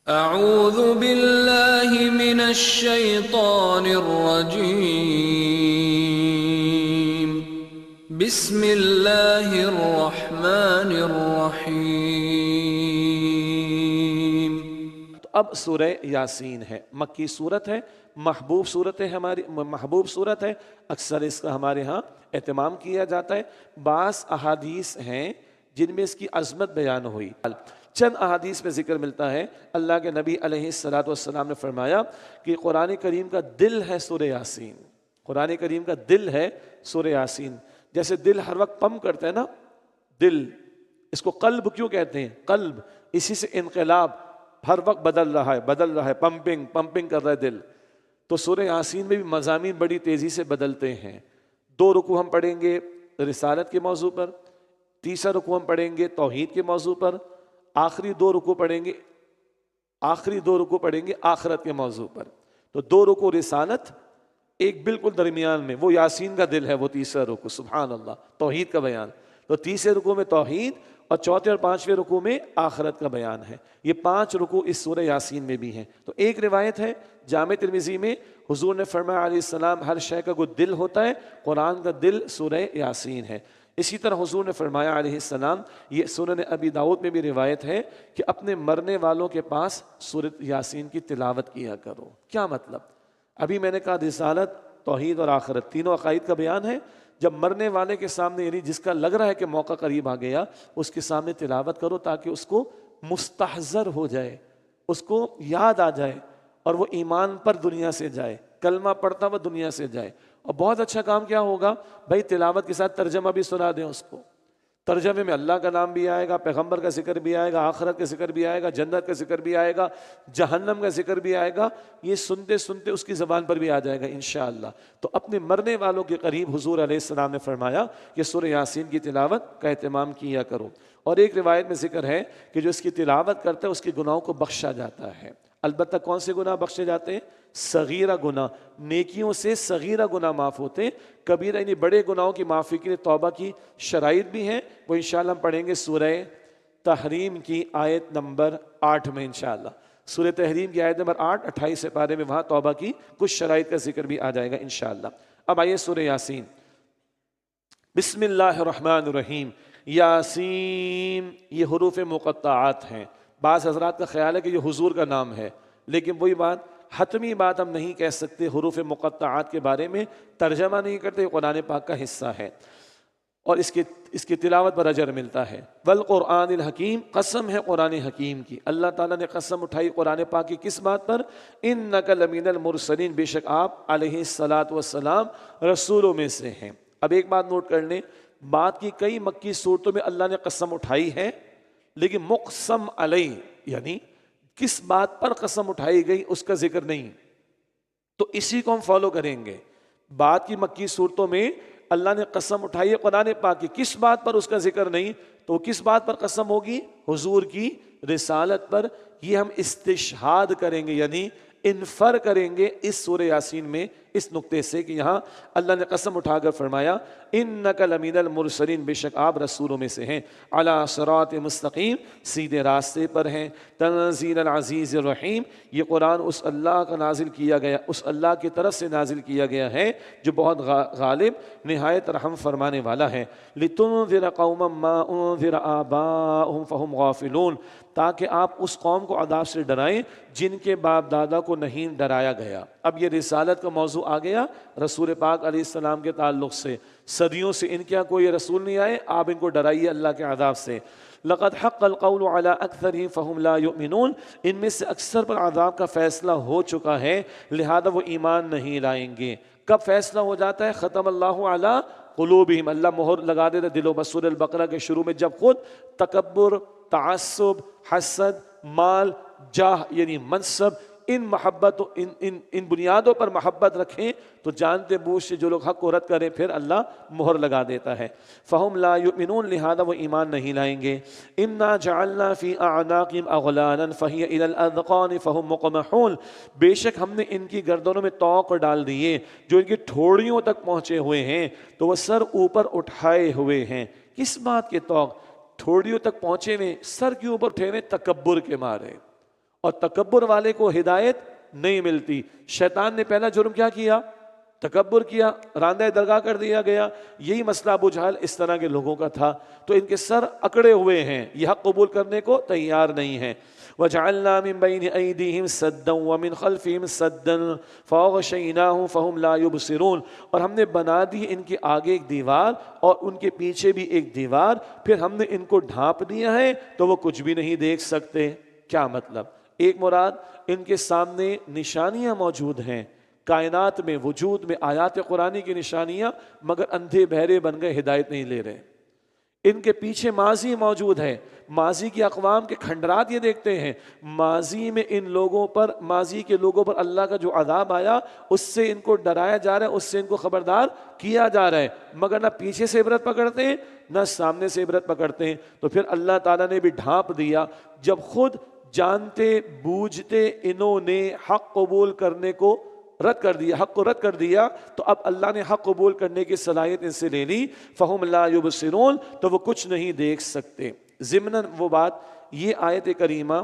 اعوذ باللہ من الشیطان الرجیم بسم اللہ الرحمن الرحیم۔ تو اب سورہ یاسین ہے، مکی صورت ہے، محبوب صورت ہے، ہماری محبوب صورت ہے، اکثر اس کا ہمارے ہاں اہتمام کیا جاتا ہے۔ بعض احادیث ہیں جن میں اس کی عظمت بیان ہوئی۔ چند احادیث میں ذکر ملتا ہے، اللہ کے نبی علیہ السلام نے فرمایا کہ قرآن کریم کا دل ہے سورہ یاسین۔ قرآن کریم کا دل ہے سورہ یاسین۔ جیسے دل ہر وقت پمپ کرتا ہے نا، دل، اس کو قلب کیوں کہتے ہیں؟ قلب، اسی سے انقلاب، ہر وقت بدل رہا ہے، پمپنگ کر رہا ہے دل۔ تو سورہ یاسین میں بھی مضامین بڑی تیزی سے بدلتے ہیں۔ 2 رکوع ہم پڑھیں گے رسالت کے موضوع پر، تیسرا رکوع ہم پڑھیں گے توحید کے موضوع پر، آخری 2 رکوع پڑھیں گے آخرت کے موضوع پر۔ تو 2 رکوع رسالت، ایک بالکل درمیان میں وہ یاسین کا دل ہے، وہ تیسرا رکوع، سبحان اللہ، توحید کا بیان۔ تو تیسرے رکوع میں توحید، اور چوتھے اور 5ویں رکوع میں آخرت کا بیان ہے۔ یہ 5 رکوع اس سورہ یاسین میں بھی ہیں۔ تو ایک روایت ہے جامع ترمذی میں، حضور نے فرمایا علیہ السلام، ہر شے کا کوئی دل ہوتا ہے، قرآن کا دل سورہ یاسین ہے۔ اسی طرح حضور نے فرمایا علیہ السلام، یہ سنن ابی داؤد میں بھی روایت ہے کہ اپنے مرنے والوں کے پاس سورۃ یاسین کی تلاوت کیا کرو۔ کیا مطلب؟ ابھی میں نے کہا رسالت، توحید اور آخرت تینوں عقائد کا بیان ہے۔ جب مرنے والے کے سامنے، یعنی جس کا لگ رہا ہے کہ موقع قریب آ گیا، اس کے سامنے تلاوت کرو تاکہ اس کو مستحضر ہو جائے، اس کو یاد آ جائے، اور وہ ایمان پر دنیا سے جائے، کلمہ پڑھتا وہ دنیا سے جائے۔ اور بہت اچھا کام کیا ہوگا بھائی، تلاوت کے ساتھ ترجمہ بھی سنا دیں اس کو۔ ترجمے میں اللہ کا نام بھی آئے گا، پیغمبر کا ذکر بھی آئے گا، آخرت کا ذکر بھی آئے گا، جنت کا ذکر بھی آئے گا، جہنم کا ذکر بھی آئے گا۔ یہ سنتے سنتے اس کی زبان پر بھی آ جائے گا انشاءاللہ۔ تو اپنے مرنے والوں کے قریب حضور علیہ السلام نے فرمایا کہ سورہ یاسین کی تلاوت کا اہتمام کیا کرو۔ اور ایک روایت میں ذکر ہے کہ جو اس کی تلاوت کرتا ہے اس کے گناہوں کو بخشا جاتا ہے۔ البتہ کون سے گناہ بخشے جاتے ہیں؟ صغیرہ گناہ، نیکیوں سے صغیرہ گناہ معاف ہوتے ہیں۔ کبیرہ یعنی بڑے گناہوں کی معافی کے لیے توبہ کی شرائط بھی ہیں، وہ انشاءاللہ ہم پڑھیں گے سورہ تحریم کی آیت نمبر 8 میں انشاءاللہ۔ سورہ تحریم کی آیت نمبر 8، 28 سے پارے میں، وہاں توبہ کی کچھ شرائط کا ذکر بھی آ جائے گا انشاءاللہ۔ اب آئیے سورہ یاسین۔ بسم اللہ الرحمن الرحیم۔ یاسین، یہ حروف مقطعات ہیں۔ بعض حضرات کا خیال ہے کہ یہ حضور کا نام ہے، لیکن وہی بات، حتمی بات ہم نہیں کہہ سکتے حروف مقطعات کے بارے میں، ترجمہ نہیں کرتے، قرآن پاک کا حصہ ہے اور اس کی تلاوت پر اجر ملتا ہے۔ والقرآن الحکیم، قسم ہے قرآن حکیم کی۔ اللہ تعالیٰ نے قسم اٹھائی قرآن پاک کی کس بات پر؟ انک لمن المرسلین، بے شک آپ علیہ السلام رسولوں میں سے ہیں۔ اب ایک بات نوٹ کر لیں، بات کی کئی مکی صورتوں میں اللہ نے قسم اٹھائی ہے، لیکن مقسم علیہ یعنی کس بات پر قسم اٹھائی گئی اس کا ذکر نہیں۔ تو اسی کو ہم فالو کریں گے۔ بات کی مکی صورتوں میں اللہ نے قسم اٹھائی ہے قرآن پاک کی، کس بات پر اس کا ذکر نہیں، تو کس بات پر قسم ہوگی؟ حضور کی رسالت پر۔ یہ ہم استشہاد کریں گے، یعنی انفر کریں گے اس سورہ یاسین میں اس نقطے سے کہ یہاں اللہ نے قسم اٹھا کر فرمایا انک لمن المرسلین، بے شک آپ رسولوں میں سے ہیں، علی صراط مستقیم، سیدھے راستے پر ہیں، تنزیل العزیز الرحیم، یہ قرآن اس اللہ کا نازل کیا گیا، اس اللہ کی طرف سے نازل کیا گیا ہے جو بہت غالب، نہایت رحم فرمانے والا ہے۔ لتنذر قوما ما انذر آباؤہم فہم غافلون، تاکہ آپ اس قوم کو عذاب سے ڈرائیں جن کے باپ دادا کو نہیں ڈرایا گیا۔ اب یہ رسالت کا موضوع آ گیا رسول پاک علیہ السلام کے تعلق سے۔ صدیوں سے ان کے یہاں کوئی رسول نہیں آئے، آپ ان کو ڈرائیے اللہ کے عذاب سے۔ لقد حق القول على اکثرهم فهم لا يؤمنون، ان میں سے اکثر پر عذاب کا فیصلہ ہو چکا ہے، لہذا وہ ایمان نہیں لائیں گے۔ کب فیصلہ ہو جاتا ہے؟ ختم اللہ علی قلوبہم، اللہ مہر لگا دیتا دلوں پر۔ سورہ البقرہ کے شروع میں جب خود تکبر، تعصب، حسد، مال، جاہ یعنی منصب، ان بنیادوں پر محبت رکھیں تو جانتے بوجھ سے جو لوگ حق کو رد کریں پھر اللہ مہر لگا دیتا ہے۔ فہم لا یؤمنون، لہذا وہ ایمان نہیں لائیں گے۔ انا جعلنا فی اعناقہم اغلالا فہی الی الاذقان فہم مقمحون، بے شک ہم نے ان کی گردنوں میں طوق ڈال دیے جو ان کی ٹھوڑیوں تک پہنچے ہوئے ہیں، تو وہ سر اوپر اٹھائے ہوئے ہیں۔ کس بات کے طوق؟ ٹھوڑیوں تک پہنچے ہوئے، سر کے اوپر اٹھے ہوئے تکبر کے مارے، اور تکبر والے کو ہدایت نہیں ملتی۔ شیطان نے پہلا جرم کیا کیا؟ تکبر کیا، راندہ درگاہ کر دیا گیا۔ یہی مسئلہ ابو جہل اس طرح کے لوگوں کا تھا، تو ان کے سر اکڑے ہوئے ہیں، یہ حق قبول کرنے کو تیار نہیں ہیں۔ وَجَعَلْنَا مِن بَيْنِ أَيْدِيهِمْ سَدًّا وَمِنْ خَلْفِهِمْ سَدًّا فَأَغْشَيْنَاهُمْ فَهُمْ لَا يُبْصِرُونَ، اور ہم نے بنا دی ان کے آگے ایک دیوار اور ان کے پیچھے بھی ایک دیوار، پھر ہم نے ان کو ڈھانپ دیا ہے تو وہ کچھ بھی نہیں دیکھ سکتے۔ کیا مطلب؟ ایک مراد ان کے سامنے نشانیاں موجود ہیں، کائنات میں، وجود میں آیات قرآنی کی نشانیاں، مگر اندھے بہرے بن گئے، ہدایت نہیں لے رہے۔ ان کے پیچھے ماضی موجود ہے، ماضی کی اقوام کے کھنڈرات یہ دیکھتے ہیں، ماضی میں ان لوگوں پر، ماضی کے لوگوں پر اللہ کا جو عذاب آیا اس سے ان کو ڈرایا جا رہا ہے، اس سے ان کو خبردار کیا جا رہا ہے، مگر نہ پیچھے سے عبرت پکڑتے ہیں نہ سامنے سے عبرت پکڑتے ہیں۔ تو پھر اللہ تعالیٰ نے بھی ڈھانپ دیا، جب خود جانتے بوجھتے انہوں نے حق قبول کرنے کو رد کر دیا، حق کو رد کر دیا، تو اب اللہ نے حق قبول کرنے کی صلاحیت ان سے لے لی۔ فَهُمْ لَا يُبْصِرُونَ، تو وہ کچھ نہیں دیکھ سکتے۔ ضمناً وہ بات، یہ آیت کریمہ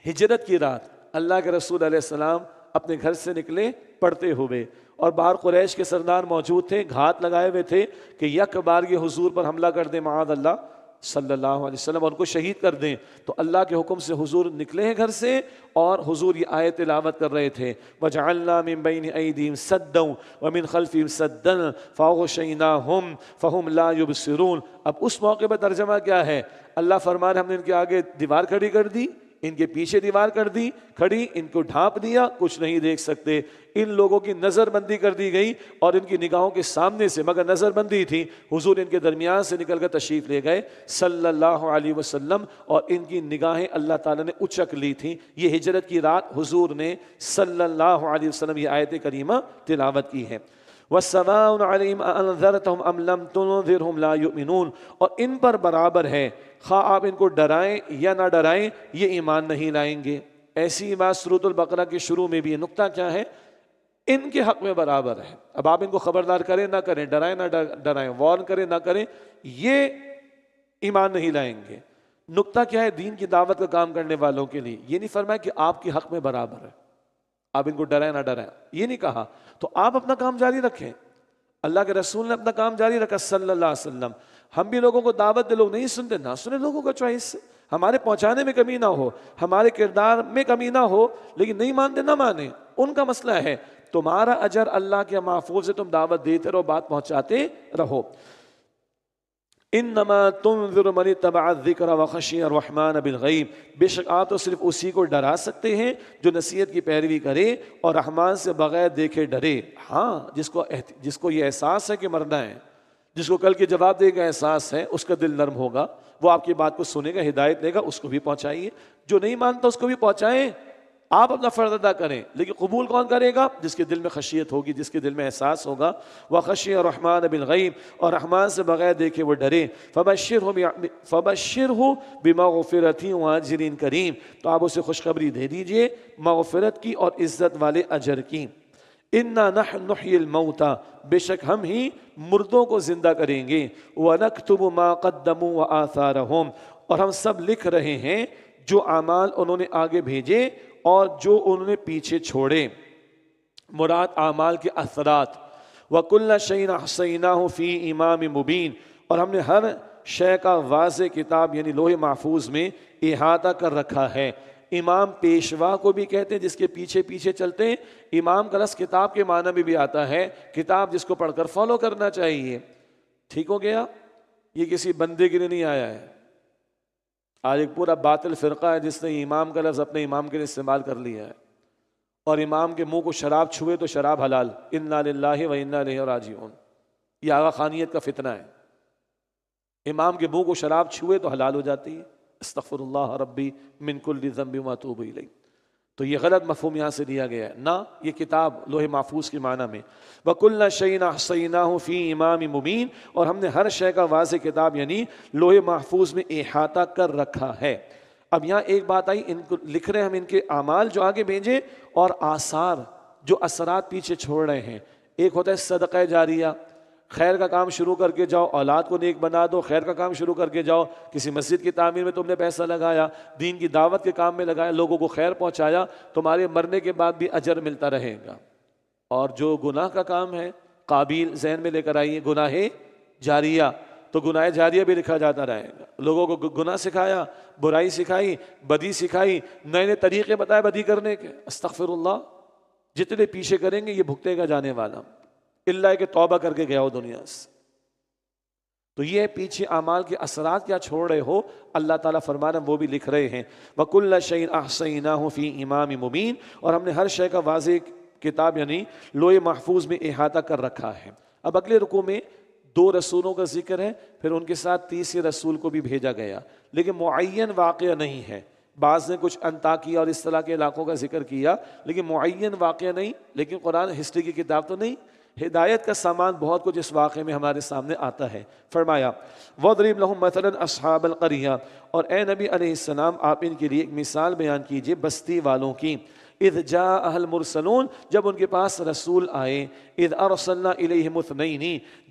ہجرت کی رات اللہ کے رسول علیہ السلام اپنے گھر سے نکلے پڑھتے ہوئے، اور باہر قریش کے سردار موجود تھے، گھات لگائے ہوئے تھے کہ یک بار یہ حضور پر حملہ کر دیں معاذ اللہ صلی اللہ علیہ وسلم، اور ان کو شہید کر دیں۔ تو اللہ کے حکم سے حضور نکلے ہیں گھر سے، اور حضور یہ آیت تلاوت کر رہے تھے، وَجَعَلْنَا مِن بَيْنِ أَيْدِيهِمْ سَدًّا وَمِنْ خَلْفِهِمْ سَدًّا فَأَغْشَيْنَاهُمْ فَهُمْ لَا يُبْصِرُونَ۔ اب اس موقع پر ترجمہ کیا ہے؟ اللہ فرما رہے ہم نے ان کے آگے دیوار کھڑی کر دی، ان کے پیچھے دیوار کر دی کھڑی، ان کو ڈھانپ دیا، کچھ نہیں دیکھ سکتے۔ ان لوگوں کی نظر بندی کر دی گئی اور ان کی نگاہوں کے سامنے سے، مگر نظر بندی تھی، حضور ان کے درمیان سے نکل کر تشریف لے گئے صلی اللہ علیہ وسلم، اور ان کی نگاہیں اللہ تعالیٰ نے اچک لی تھیں۔ یہ ہجرت کی رات حضور نے صلی اللہ علیہ وسلم یہ آیت کریمہ تلاوت کی ہے۔ وَالسَّوَاءٌ عَلَيْهِمْ أَأَنذَرْتَهُمْ أَمْ لَمْ تُنذِرْهُمْ لَا يُؤْمِنُونَ، اور ان پر برابر ہے، خواہ آپ ان کو ڈرائیں یا نہ ڈرائیں، یہ ایمان نہیں لائیں گے۔ ایسی بات سورۃ البقرہ کے شروع میں بھی ہے۔ نقطہ کیا ہے؟ ان کے حق میں برابر ہے۔ اب آپ ان کو خبردار کریں نہ کریں، ڈرائیں نہ ڈرائیں، وارن کریں نہ کریں، یہ ایمان نہیں لائیں گے۔ نقطہ کیا ہے؟ دین کی دعوت کا کام کرنے والوں کے لیے یہ نہیں فرمایا کہ آپ کے حق میں برابر ہے، آپ ان کو ڈرائیں نہ ڈرائیں، یہ نہیں کہا۔ تو آپ اپنا کام جاری رکھیں، اللہ کے رسول نے اپنا کام جاری رکھا صلی اللہ علیہ وسلم۔ ہم بھی لوگوں کو دعوت دے، لوگ نہیں سنتے، نہ سنیں، لوگوں کا چوائس سے، ہمارے پہنچانے میں کمی نہ ہو، ہمارے کردار میں کمی نہ ہو، لیکن نہیں مانتے نہ مانیں، ان کا مسئلہ ہے۔ تمہارا اجر اللہ کے محفوظ ہے، تم دعوت دیتے رہو، بات پہنچاتے رہو۔ انما تنذر من اتبع الذکر وخشی الرحمن بالغیب، بے شک آپ تو صرف اسی کو ڈرا سکتے ہیں جو نصیحت کی پیروی کرے اور رحمان سے بغیر دیکھے ڈرے۔ ہاں، جس کو یہ احساس ہے کہ مرنا ہے، جس کو کل کے جواب دے گا احساس ہے، اس کا دل نرم ہوگا، وہ آپ کی بات کو سنے گا، ہدایت دے گا، اس کو بھی پہنچائیے۔ جو نہیں مانتا اس کو بھی پہنچائیں، آپ اپنا فرض ادا کریں، لیکن قبول کون کرے گا؟ جس کے دل میں خشیت ہوگی، جس کے دل میں احساس ہوگا۔ وَخَشِيَ الرَّحْمَٰنَ بِالْغَيْبِ، اور رحمان سے بغیر دیکھے وہ ڈرے۔ فَبَشِّرْهُ بِمَغْفِرَةٍ وَأَجْرٍ كَرِيمٍ، تو آپ اسے خوشخبری دے دیجئے مغفرت کی اور عزت والے اجر کی۔ اِنَّا نَحْنُ نُحْيِي الْمَوْتَىٰ، بے شک ہم ہی مردوں کو زندہ کریں گے۔ وَنَكْتُبُ مَا قَدَّمُوا وَآثَارَهُمْ، اور ہم سب لکھ رہے ہیں جو اعمال انہوں نے آگے بھیجے اور جو انہوں نے پیچھے چھوڑے، مراد اعمال کے اثرات۔ وَكُلَّ شَيْءٍ أَحْصَيْنَاهُ فِي إِمَامٍ مُبِينٍ، اور ہم نے ہر شے کا واضح کتاب یعنی لوح محفوظ میں احاطہ کر رکھا ہے۔ امام پیشوا کو بھی کہتے ہیں جس کے پیچھے پیچھے چلتے ہیں۔ امام کا لفظ کتاب کے معنی میں بھی آتا ہے، کتاب جس کو پڑھ کر فالو کرنا چاہیے۔ ٹھیک ہو گیا؟ یہ کسی بندے کے لیے نہیں آیا ہے۔ آج ایک پورا باطل فرقہ ہے جس نے امام کا لفظ اپنے امام کے لیے استعمال کر لیا ہے، اور امام کے منہ کو شراب چھوئے تو شراب حلال۔ انا للہ و انا الیہ راجعون، یہ آغا خانیت کا فتنہ ہے۔ امام کے منہ کو شراب چھوئے تو حلال ہو جاتی ہے۔ استغفر اللہ ربی من کل ذنب واتوب الیہ۔ تو یہ غلط مفہوم یہاں سے دیا گیا ہے، نہ یہ کتاب لوح محفوظ کے معنی میں۔ وَكُلَّ شَيْءٍ أَحْصَيْنَاهُ فِي إِمَامٍ مُبِينٍ، اور ہم نے ہر شے کا واضح کتاب یعنی لوح محفوظ میں احاطہ کر رکھا ہے۔ اب یہاں ایک بات آئی، ان کو لکھ رہے ہیں ہم ان کے اعمال جو آگے بھیجے اور آثار جو اثرات پیچھے چھوڑ رہے ہیں۔ ایک ہوتا ہے صدقہ جاریہ، خیر کا کام شروع کر کے جاؤ، اولاد کو نیک بنا دو، خیر کا کام شروع کر کے جاؤ، کسی مسجد کی تعمیر میں تم نے پیسہ لگایا، دین کی دعوت کے کام میں لگایا، لوگوں کو خیر پہنچایا، تمہارے مرنے کے بعد بھی اجر ملتا رہے گا۔ اور جو گناہ کا کام ہے، قابیل ذہن میں لے کر آئیے، گناہ جاریہ، تو گناہ جاریہ بھی لکھا جاتا رہے گا۔ لوگوں کو گناہ سکھایا، برائی سکھائی، بدی سکھائی، نئے نئے طریقے بتائے بدی کرنے کے، استغفر اللہ، جتنے پیچھے کریں گے یہ بھگتے گا جانے والا، اللہ کہ توبہ کر کے گیا ہو دنیا سے۔ تو یہ پیچھے اعمال کے اثرات کیا چھوڑ رہے ہو، اللہ تعالیٰ فرما رہے ہیں وہ بھی لکھ رہے ہیں۔ وَكُلَّ شَيْءٍ أَحْصَيْنَاهُ فِي إِمَامٍ مُبِينٍ، اور ہم نے ہر شے کا واضح کتاب یعنی لوح محفوظ میں احاطہ کر رکھا ہے۔ اب اگلے رکوع میں 2 رسولوں کا ذکر ہے، پھر ان کے ساتھ 30 رسول کو بھی بھیجا گیا، لیکن معین واقعہ نہیں ہے۔ بعض نے کچھ انطاکیہ اور اس طرح کے علاقوں کا ذکر کیا، لیکن معین واقعہ نہیں۔ لیکن قرآن ہسٹری کی کتاب تو نہیں، ہدایت کا سامان بہت کچھ اس واقعے میں ہمارے سامنے آتا ہے۔ فرمایا وَاضْرِبْ لَهُمْ مَثَلًا أَصْحَابَ الْقَرْيَةِ، اور اے نبی علیہ السلام آپ ان کے لیے ایک مثال بیان کیجئے بستی والوں کی۔ اذ جاء المرسلون، جب ان کے پاس رسول آئے، اذ ارسلنا الیہم اثنین،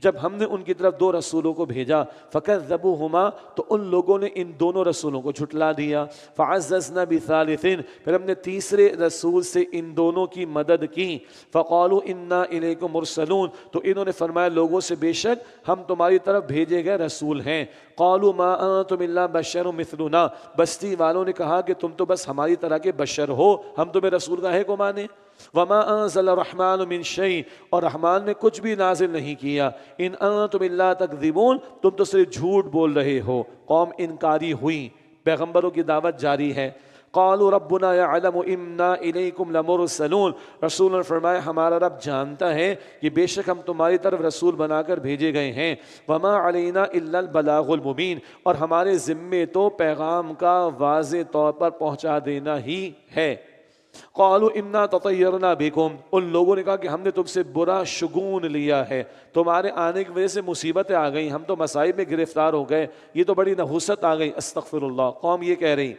جب ہم نے ان کی طرف 2 رسولوں کو بھیجا، فکذبوہما، تو ان لوگوں نے ان دونوں رسولوں کو جھٹلا دیا، فعززنا بثالث، پھر ہم نے تیسرے رسول سے ان دونوں کی مدد کی، فقالوا انا الیکم مرسلون، تو انہوں نے فرمایا لوگوں سے بے شک ہم تمہاری طرف بھیجے گئے رسول ہیں۔ قالوا ما انتم الا بشر مثلنا، بستی والوں نے کہا کہ تم تو بس ہماری طرح کے بشر ہو، ہم تمہیں رسول کا ہے کو مانے۔ وما انزل الرحمن من شیء، اور رحمان نے کچھ بھی نازل نہیں کیا، ان انتم الا تکذبون، تم تو صرف جھوٹ بول رہے ہو۔ قوم انکاری ہوئی، پیغمبروں کی دعوت جاری ہے۔ قالوا ربنا يعلم انا الیکم لمرسلون، رسول نے فرمایا ہمارا رب جانتا ہے کہ بے شک ہم تمہاری طرف رسول بنا کر بھیجے گئے ہیں۔ وما علینا الا البلاغ المبین، اور ہمارے ذمے تو پیغام کا واضح طور پر پہنچا دینا ہی ہے۔ قالوا انا تطیرنا بکم، ان لوگوں نے کہا کہ ہم نے تم سے برا شگون لیا ہے، تمہارے آنے کی وجہ سے مصیبتیں آ گئیں، ہم تو مصائب میں گرفتار ہو گئے، یہ تو بڑی نحوست آ گئی۔ استغفر اللہ، قوم یہ کہہ رہی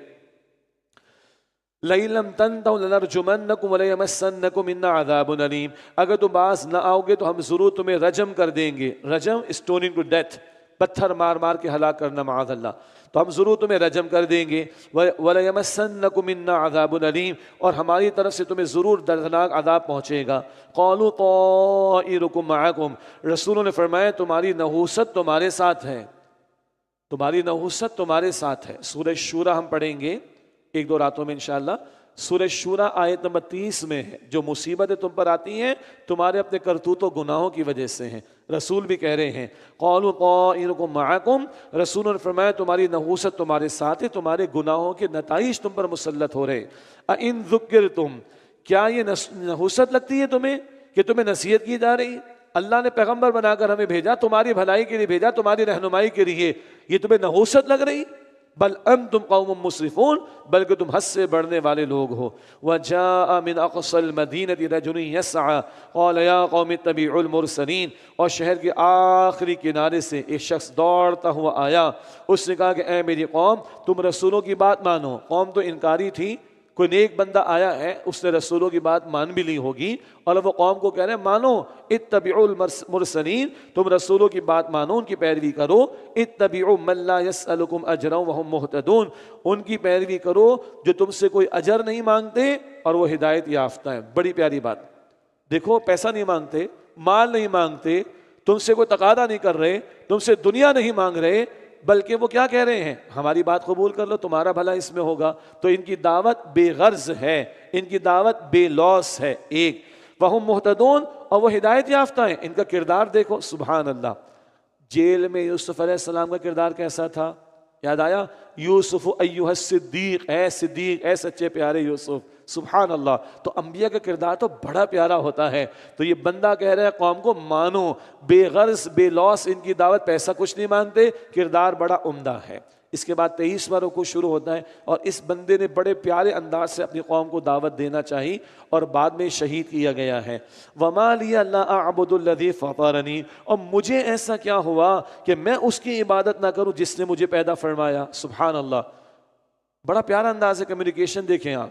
لَإِن لَّمْ تَنْتَهُوا لَنَرْجُمَنَّكُمْ وَلَيَمَسَّنَّكُمْ مِنَّا عَذَابٌ أَلِيمٌ، اگر تم باز نہ آؤ گے تو ہم ضرور تمہیں رجم کر دیں گے۔ رجم اسٹوننگ ٹو ڈیتھ، پتھر مار مار کے ہلاک کرنا، معاذ اللہ، تو ہم ضرور تمہیں رجم کر دیں گے۔ وَلَيَمَسَّنَّكُمْ مِنَّا عَذَابٌ أَلِيمٌ، اور ہماری طرف سے تمہیں ضرور دردناک عذاب پہنچے گا۔ قَالُوا طَائِرُكُمْ مَعَكُمْ، رسولوں نے فرمایا تمہاری نحوست تمہارے ساتھ ہے، تمہاری نحوست تمہارے ساتھ ہے۔ سورہ شورى ہم پڑھیں گے 1-2 راتوں میں انشاءاللہ۔ سورہ شورى آیت نمبر 30 میں ہے، جو مصیبتیں تم پر آتی ہیں تمہارے اپنے کرتوت و گناہوں کی وجہ سے ہیں۔ رسول بھی کہہ رہے ہیں قالوا طائرکم معکم، رسولوں نے فرمایا تمہاری نحوست تمہارے ساتھ ہے، تمہارے گناہوں کے نتائج تم پر مسلط ہو رہے۔ اَإِن ذُكِّرْتُمْ، کیا یہ نحوست لگتی ہے تمہیں کہ تمہیں نصیحت کی جا رہی؟ اللہ نے پیغمبر بنا کر ہمیں بھیجا، تمہاری بھلائی کے لیے بھیجا، تمہاری رہنمائی کے لیے، یہ تمہیں نحوست لگ رہی؟ بل انتم قوم مسرفون، بلکہ تم حد سے بڑھنے والے لوگ ہو۔ وجاء من اقصى المدینة رجل يسعى قال یا قوم اتبعوا المرسلین، اور شہر کے آخری کنارے سے ایک شخص دوڑتا ہوا آیا، اس نے کہا کہ اے میری قوم تم رسولوں کی بات مانو۔ قوم تو انکاری تھی، کوئی نیک بندہ آیا ہے اس نے رسولوں کی بات مان بھی لی ہوگی، اور وہ قوم کو کہہ رہے ہیں مانو، اتبعوا المرسلین، تم رسولوں کی بات مانو، ان کی پیروی کرو۔ اتبعوا من لا يسألكم اجرا وهم مهتدون، ان کی پیروی کرو جو تم سے کوئی اجر نہیں مانگتے اور وہ ہدایت یافتہ ہیں۔ بڑی پیاری بات، دیکھو پیسہ نہیں مانگتے، مال نہیں مانگتے، تم سے کوئی تقاضا نہیں کر رہے، تم سے دنیا نہیں مانگ رہے، بلکہ وہ کیا کہہ رہے ہیں ہماری بات قبول کر لو، تمہارا بھلا اس میں ہوگا۔ تو ان کی دعوت بے غرض ہے، ان کی دعوت بے لوس ہے۔ ایک وہم مہتدون، اور وہ ہدایت یافتہ ہیں۔ ان کا کردار دیکھو، سبحان اللہ۔ جیل میں یوسف علیہ السلام کا کردار کیسا تھا؟ یاد آیا؟ یوسف ایھا الصدیق، اے صدیق، اے سچے پیارے یوسف، سبحان اللہ۔ تو انبیاء کا کردار تو بڑا پیارا ہوتا ہے۔ تو یہ بندہ کہہ رہا ہے قوم کو مانو، بے غرض بے لوس ان کی دعوت، پیسہ کچھ نہیں مانتے، کردار بڑا عمدہ ہے۔ اس کے بعد 23واں رکوع شروع ہوتا ہے، اور اس بندے نے بڑے پیارے انداز سے اپنی قوم کو دعوت دینا چاہی، اور بعد میں شہید کیا گیا ہے۔ وَمَا لِيَ لَا أَعْبُدُ الَّذِي فَطَرَنِي، اور مجھے ایسا کیا ہوا کہ میں اس کی عبادت نہ کروں جس نے مجھے پیدا فرمایا۔ سبحان اللہ، بڑا پیارا انداز ہے کمیونیکیشن۔ دیکھیں آپ،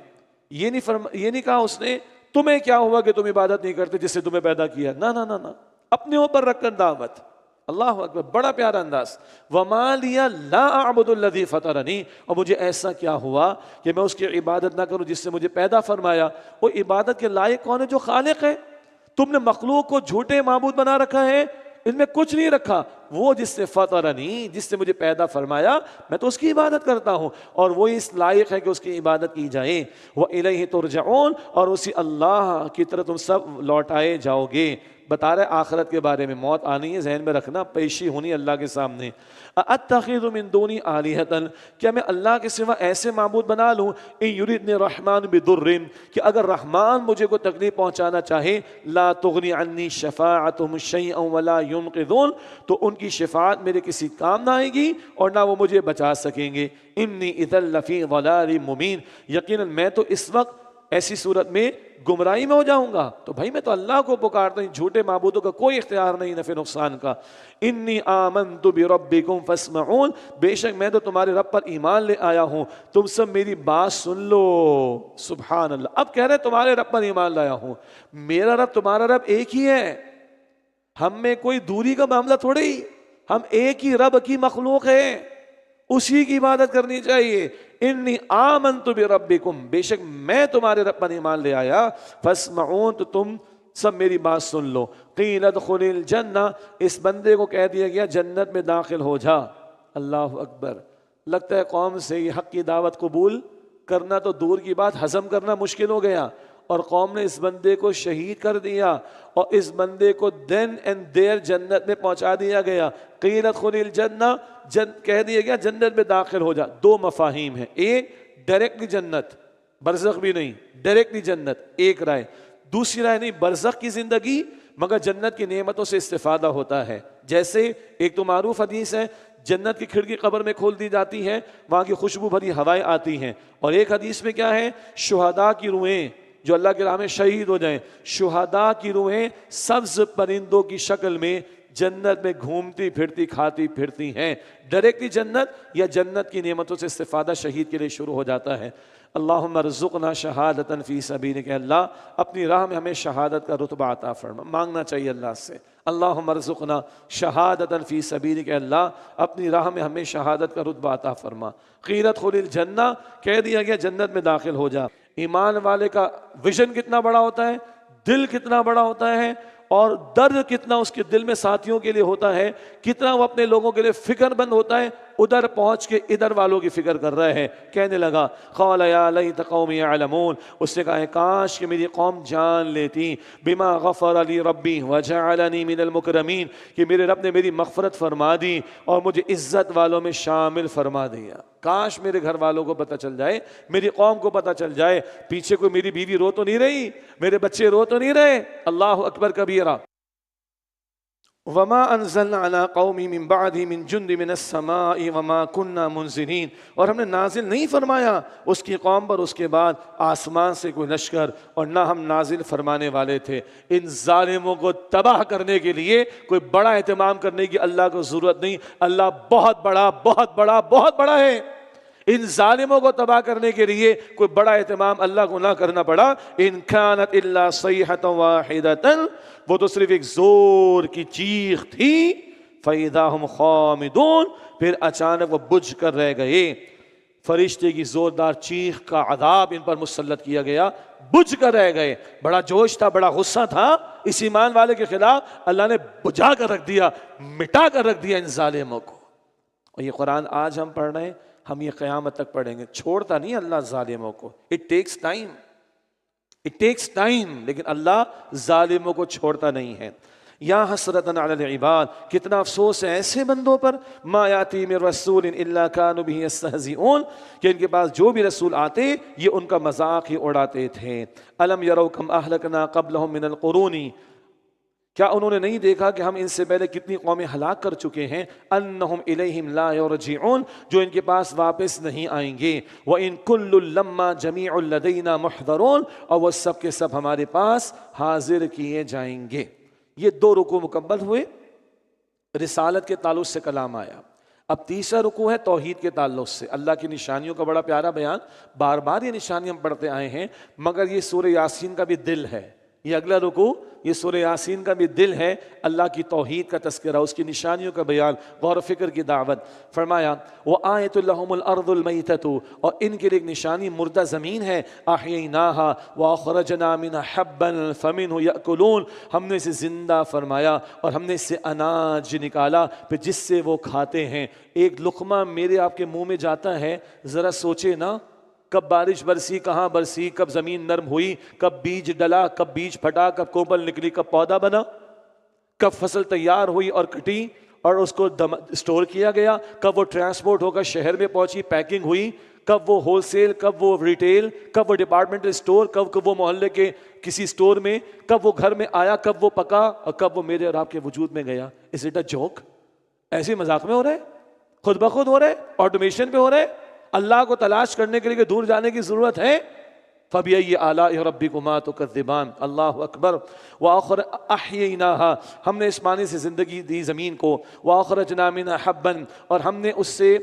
یہ نہیں کہا اس نے تمہیں کیا ہوا کہ تم عبادت نہیں کرتے جس سے تمہیں پیدا کیا، نہ نہ نہ نہ، اپنے اوپر رکھ کر دعوت. اللہ اکبر, بڑا پیارا انداز. وما لیا لا اعبد الذی فطرنی, اور مجھے ایسا کیا ہوا کہ میں اس کی عبادت نہ کروں جس سے مجھے پیدا فرمایا. وہ عبادت کے لائق کون ہے؟ جو خالق ہے. تم نے مخلوق کو جھوٹے معبود بنا رکھا ہے, ان میں کچھ نہیں رکھا. وہ جس سے فطرنی, جس سے مجھے پیدا فرمایا, میں تو اس کی عبادت کرتا ہوں, اور وہ اس لائق ہے کہ اس کی عبادت کی جائے. وَإِلَيْهِ تُرْجَعُونَ, اور اسی اللہ کی طرف تم سب لوٹائے جاؤ گے. بتا رہے آخرت کے بارے میں, موت آنی ہے, ذہن میں رکھنا, پیشی ہونی اللہ کے سامنے. اتخذ من دونی آلہۃ, کیا میں اللہ کے سوا ایسے معبود بنا لوں, ان یریدنی الرحمن بضر, کہ اگر رحمان مجھے کو تکلیف پہنچانا چاہے, لا تغنی عنی شفاعتہم شیئا ولا ینقذون, تو ان کی شفاعت میرے کسی کام نہ آئے گی اور نہ وہ مجھے بچا سکیں گے. انی اذا لفی ضلال مبین, یقیناً میں تو اس وقت ایسی صورت میں گمراہی میں ہو جاؤں گا. تو بھائی میں تو اللہ کو پکارتا ہوں, جھوٹے معبودوں کا کوئی اختیار نہیں نفع نقصان کا. انی آمنت بربکم فاسمعون, بے شک میں تو تمہارے رب پر ایمان لے آیا ہوں, تم سب میری بات سن لو. سبحان اللہ. اب کہہ رہے تمہارے رب پر ایمان لایا ہوں. میرا رب تمہارا رب ایک ہی ہے, ہم میں کوئی دوری کا معاملہ تھوڑی, ہم ایک ہی رب کی مخلوق ہے, اسی کی عبادت کرنی چاہیے. انی آمنت بربکم, بے شک میں تمہارے رب پر ایمان لے آیا. فاسمعون, تو تم سب میری بات سن لو. قیل ادخل الجنہ, اس بندے کو کہہ دیا گیا جنت میں داخل ہو جا. اللہ اکبر. لگتا ہے قوم سے یہ حق کی دعوت قبول کرنا تو دور کی بات, ہضم کرنا مشکل ہو گیا, اور قوم نے اس بندے کو شہید کر دیا, اور اس بندے کو دین اینڈ دیر جنت میں پہنچا دیا گیا. قیل ادخل الجنہ, کہہ دیا گیا جنت میں داخل ہو جا. دو مفاہیم ہیں, ایک ڈائریکٹلی جنت, برزخ بھی نہیں, ڈائریکٹلی جنت, ایک رائے. دوسری رائے نہیں, برزخ کی زندگی مگر جنت کی نعمتوں سے استفادہ ہوتا ہے. جیسے ایک تو معروف حدیث ہے, جنت کی کھڑکی قبر میں کھول دی جاتی ہے, وہاں کی خوشبو بھری ہوائیں آتی ہیں. اور ایک حدیث میں کیا ہے, شہداء کی روحیں جو اللہ کے راہ میں شہید ہو جائیں, شہداء کی روحیں سبز پرندوں کی شکل میں جنت میں گھومتی پھرتی کھاتی پھرتی ہیں. ڈائریکٹلی جنت یا جنت کی نعمتوں سے استفادہ شہید کے لیے شروع ہو جاتا ہے. اللہم ارزقنا شہادتا فی سبیلک, اللہ اپنی راہ میں ہمیں شہادت کا رتبہ عطا فرما. مانگنا چاہیے اللہ سے, اللہم ارزقنا شہادتا فی سبیلک, اللہ اپنی راہ میں ہمیں شہادت کا رتبہ عطا فرما. قیل ادخل الجنہ, کہہ دیا گیا جنت میں داخل ہو جا. ایمان والے کا ویژن کتنا بڑا ہوتا ہے, دل کتنا بڑا ہوتا ہے, اور درد کتنا اس کے دل میں ساتھیوں کے لیے ہوتا ہے, کتنا وہ اپنے لوگوں کے لیے فکر مند ہوتا ہے. ادھر پہنچ کے ادھر والوں کی فکر کر رہے ہیں. کہنے لگا قال یا لیت قومی یعلمون, اس نے کہا کاش کہ میری قوم جان لیتی, بما غفر لی ربی وجعلنی من المکرمین, کہ میرے رب نے میری مغفرت فرما دی اور مجھے عزت والوں میں شامل فرما دیا. کاش میرے گھر والوں کو پتہ چل جائے, میری قوم کو پتہ چل جائے, پیچھے کوئی میری بیوی رو تو نہیں رہی, میرے بچے رو تو نہیں رہے. اللہ اکبر کبیرہ. وما انزلنا على قوم من بعده من جند من السماء وما كنا منزلين, اور ہم نے نازل نہیں فرمایا اس کی قوم پر اس کے بعد آسمان سے کوئی لشکر, اور نہ ہم نازل فرمانے والے تھے. ان ظالموں کو تباہ کرنے کے لیے کوئی بڑا اہتمام کرنے کی اللہ کو ضرورت نہیں. اللہ بہت بڑا بہت بڑا بہت بڑا ہے. ان ظالموں کو تباہ کرنے کے لیے کوئی بڑا اہتمام اللہ کو نہ کرنا پڑا. ان كانت الا صيحة واحدة, وہ تو صرف ایک زور کی چیخ تھی. فاذا هم خامدون, پھر اچانک وہ بجھ کر رہ گئے. فرشتے کی زوردار چیخ کا عذاب ان پر مسلط کیا گیا, بجھ کر رہ گئے. بڑا جوش تھا, بڑا غصہ تھا اس ایمان والے کے خلاف, اللہ نے بجھا کر رکھ دیا, مٹا کر رکھ دیا ان ظالموں کو. اور یہ قرآن آج ہم پڑھ رہے ہیں, ہم یہ قیامت تک پڑھیں گے. چھوڑتا نہیں اللہ ظالموں کو, it takes time, it takes time, لیکن اللہ ظالموں کو چھوڑتا نہیں ہے. یا حسرتاً علی العباد, کتنا افسوس ہے ایسے بندوں پر. ما یاتی من رسول الا کانوا به یستہزئون, کہ ان کے پاس جو بھی رسول آتے یہ ان کا مذاق ہی اڑاتے تھے. الم یروا کم اہلکنا قبلہم من القرون, کیا انہوں نے نہیں دیکھا کہ ہم ان سے پہلے کتنی قومیں ہلاک کر چکے ہیں. انہم الیہم لا یرجعون, جو ان کے پاس واپس نہیں آئیں گے. وان کل لما جمیع لدینا محضرون, اور وہ سب کے سب ہمارے پاس حاضر کیے جائیں گے. یہ دو رکوع مکمل ہوئے, رسالت کے تعلق سے کلام آیا. اب تیسرا رکوع ہے توحید کے تعلق سے. اللہ کی نشانیوں کا بڑا پیارا بیان, بار بار یہ نشانی ہم پڑھتے آئے ہیں, مگر یہ سورہ یاسین کا بھی دل ہے. یہ اگلا رکوع یہ سورہ یاسین کا بھی دل ہے، اللہ کی توحید کا تذکرہ، اس کی نشانیوں کا بیان، غور و فکر کی دعوت۔ فرمایا وَآیَةٌ لَهُمُ الْأَرْضُ الْمَيْتَةُ، اور ان کے لیے ایک نشانی مردہ زمین ہے، أَحْيَيْنَاهَا وَأَخْرَجْنَا مِنْهَا حَبًّا فَمِنْهُ يَأْكُلُونَ، ہم نے اسے زندہ فرمایا اور ہم نے اس سے اناج نکالا پھر جس سے وہ کھاتے ہیں۔ ایک لقمہ میرے آپ کے منہ میں جاتا ہے، ذرا سوچے نا، کب بارش برسی، کہاں برسی، کب زمین نرم ہوئی، کب بیج ڈلا، کب بیج پھٹا، کب کوپل نکلی، کب پودا بنا، کب فصل تیار ہوئی اور کٹی اور اس کو اسٹور کیا گیا، کب وہ ٹرانسپورٹ ہو کر شہر میں پہنچی، پیکنگ ہوئی، کب وہ ہول سیل، کب وہ ریٹیل، کب وہ ڈپارٹمنٹل اسٹور، کب وہ محلے کے کسی اسٹور میں، کب وہ گھر میں آیا، کب وہ پکا اور کب وہ میرے اور آپ کے وجود میں گیا۔ Is it a joke? ایسے مذاق میں ہو رہا ہے، خود بخود ہو رہا ہے، آٹومیشن پہ ہو رہا ہے۔ اللہ کو تلاش کرنے کے لیے دور جانے کی ضرورت ہے۔ فَبِأَيِّ آلَاءِ رَبِّكُمَا تُكَذِّبَانِ، اللہ اکبر۔ وَآخَرَ أَحْيَيْنَاهَا، ہم نے اس معنی سے زندگی دی زمین کو، وَآخَرَجْنَا مِنْهَا حَبًّا، اور ہم نے اس سے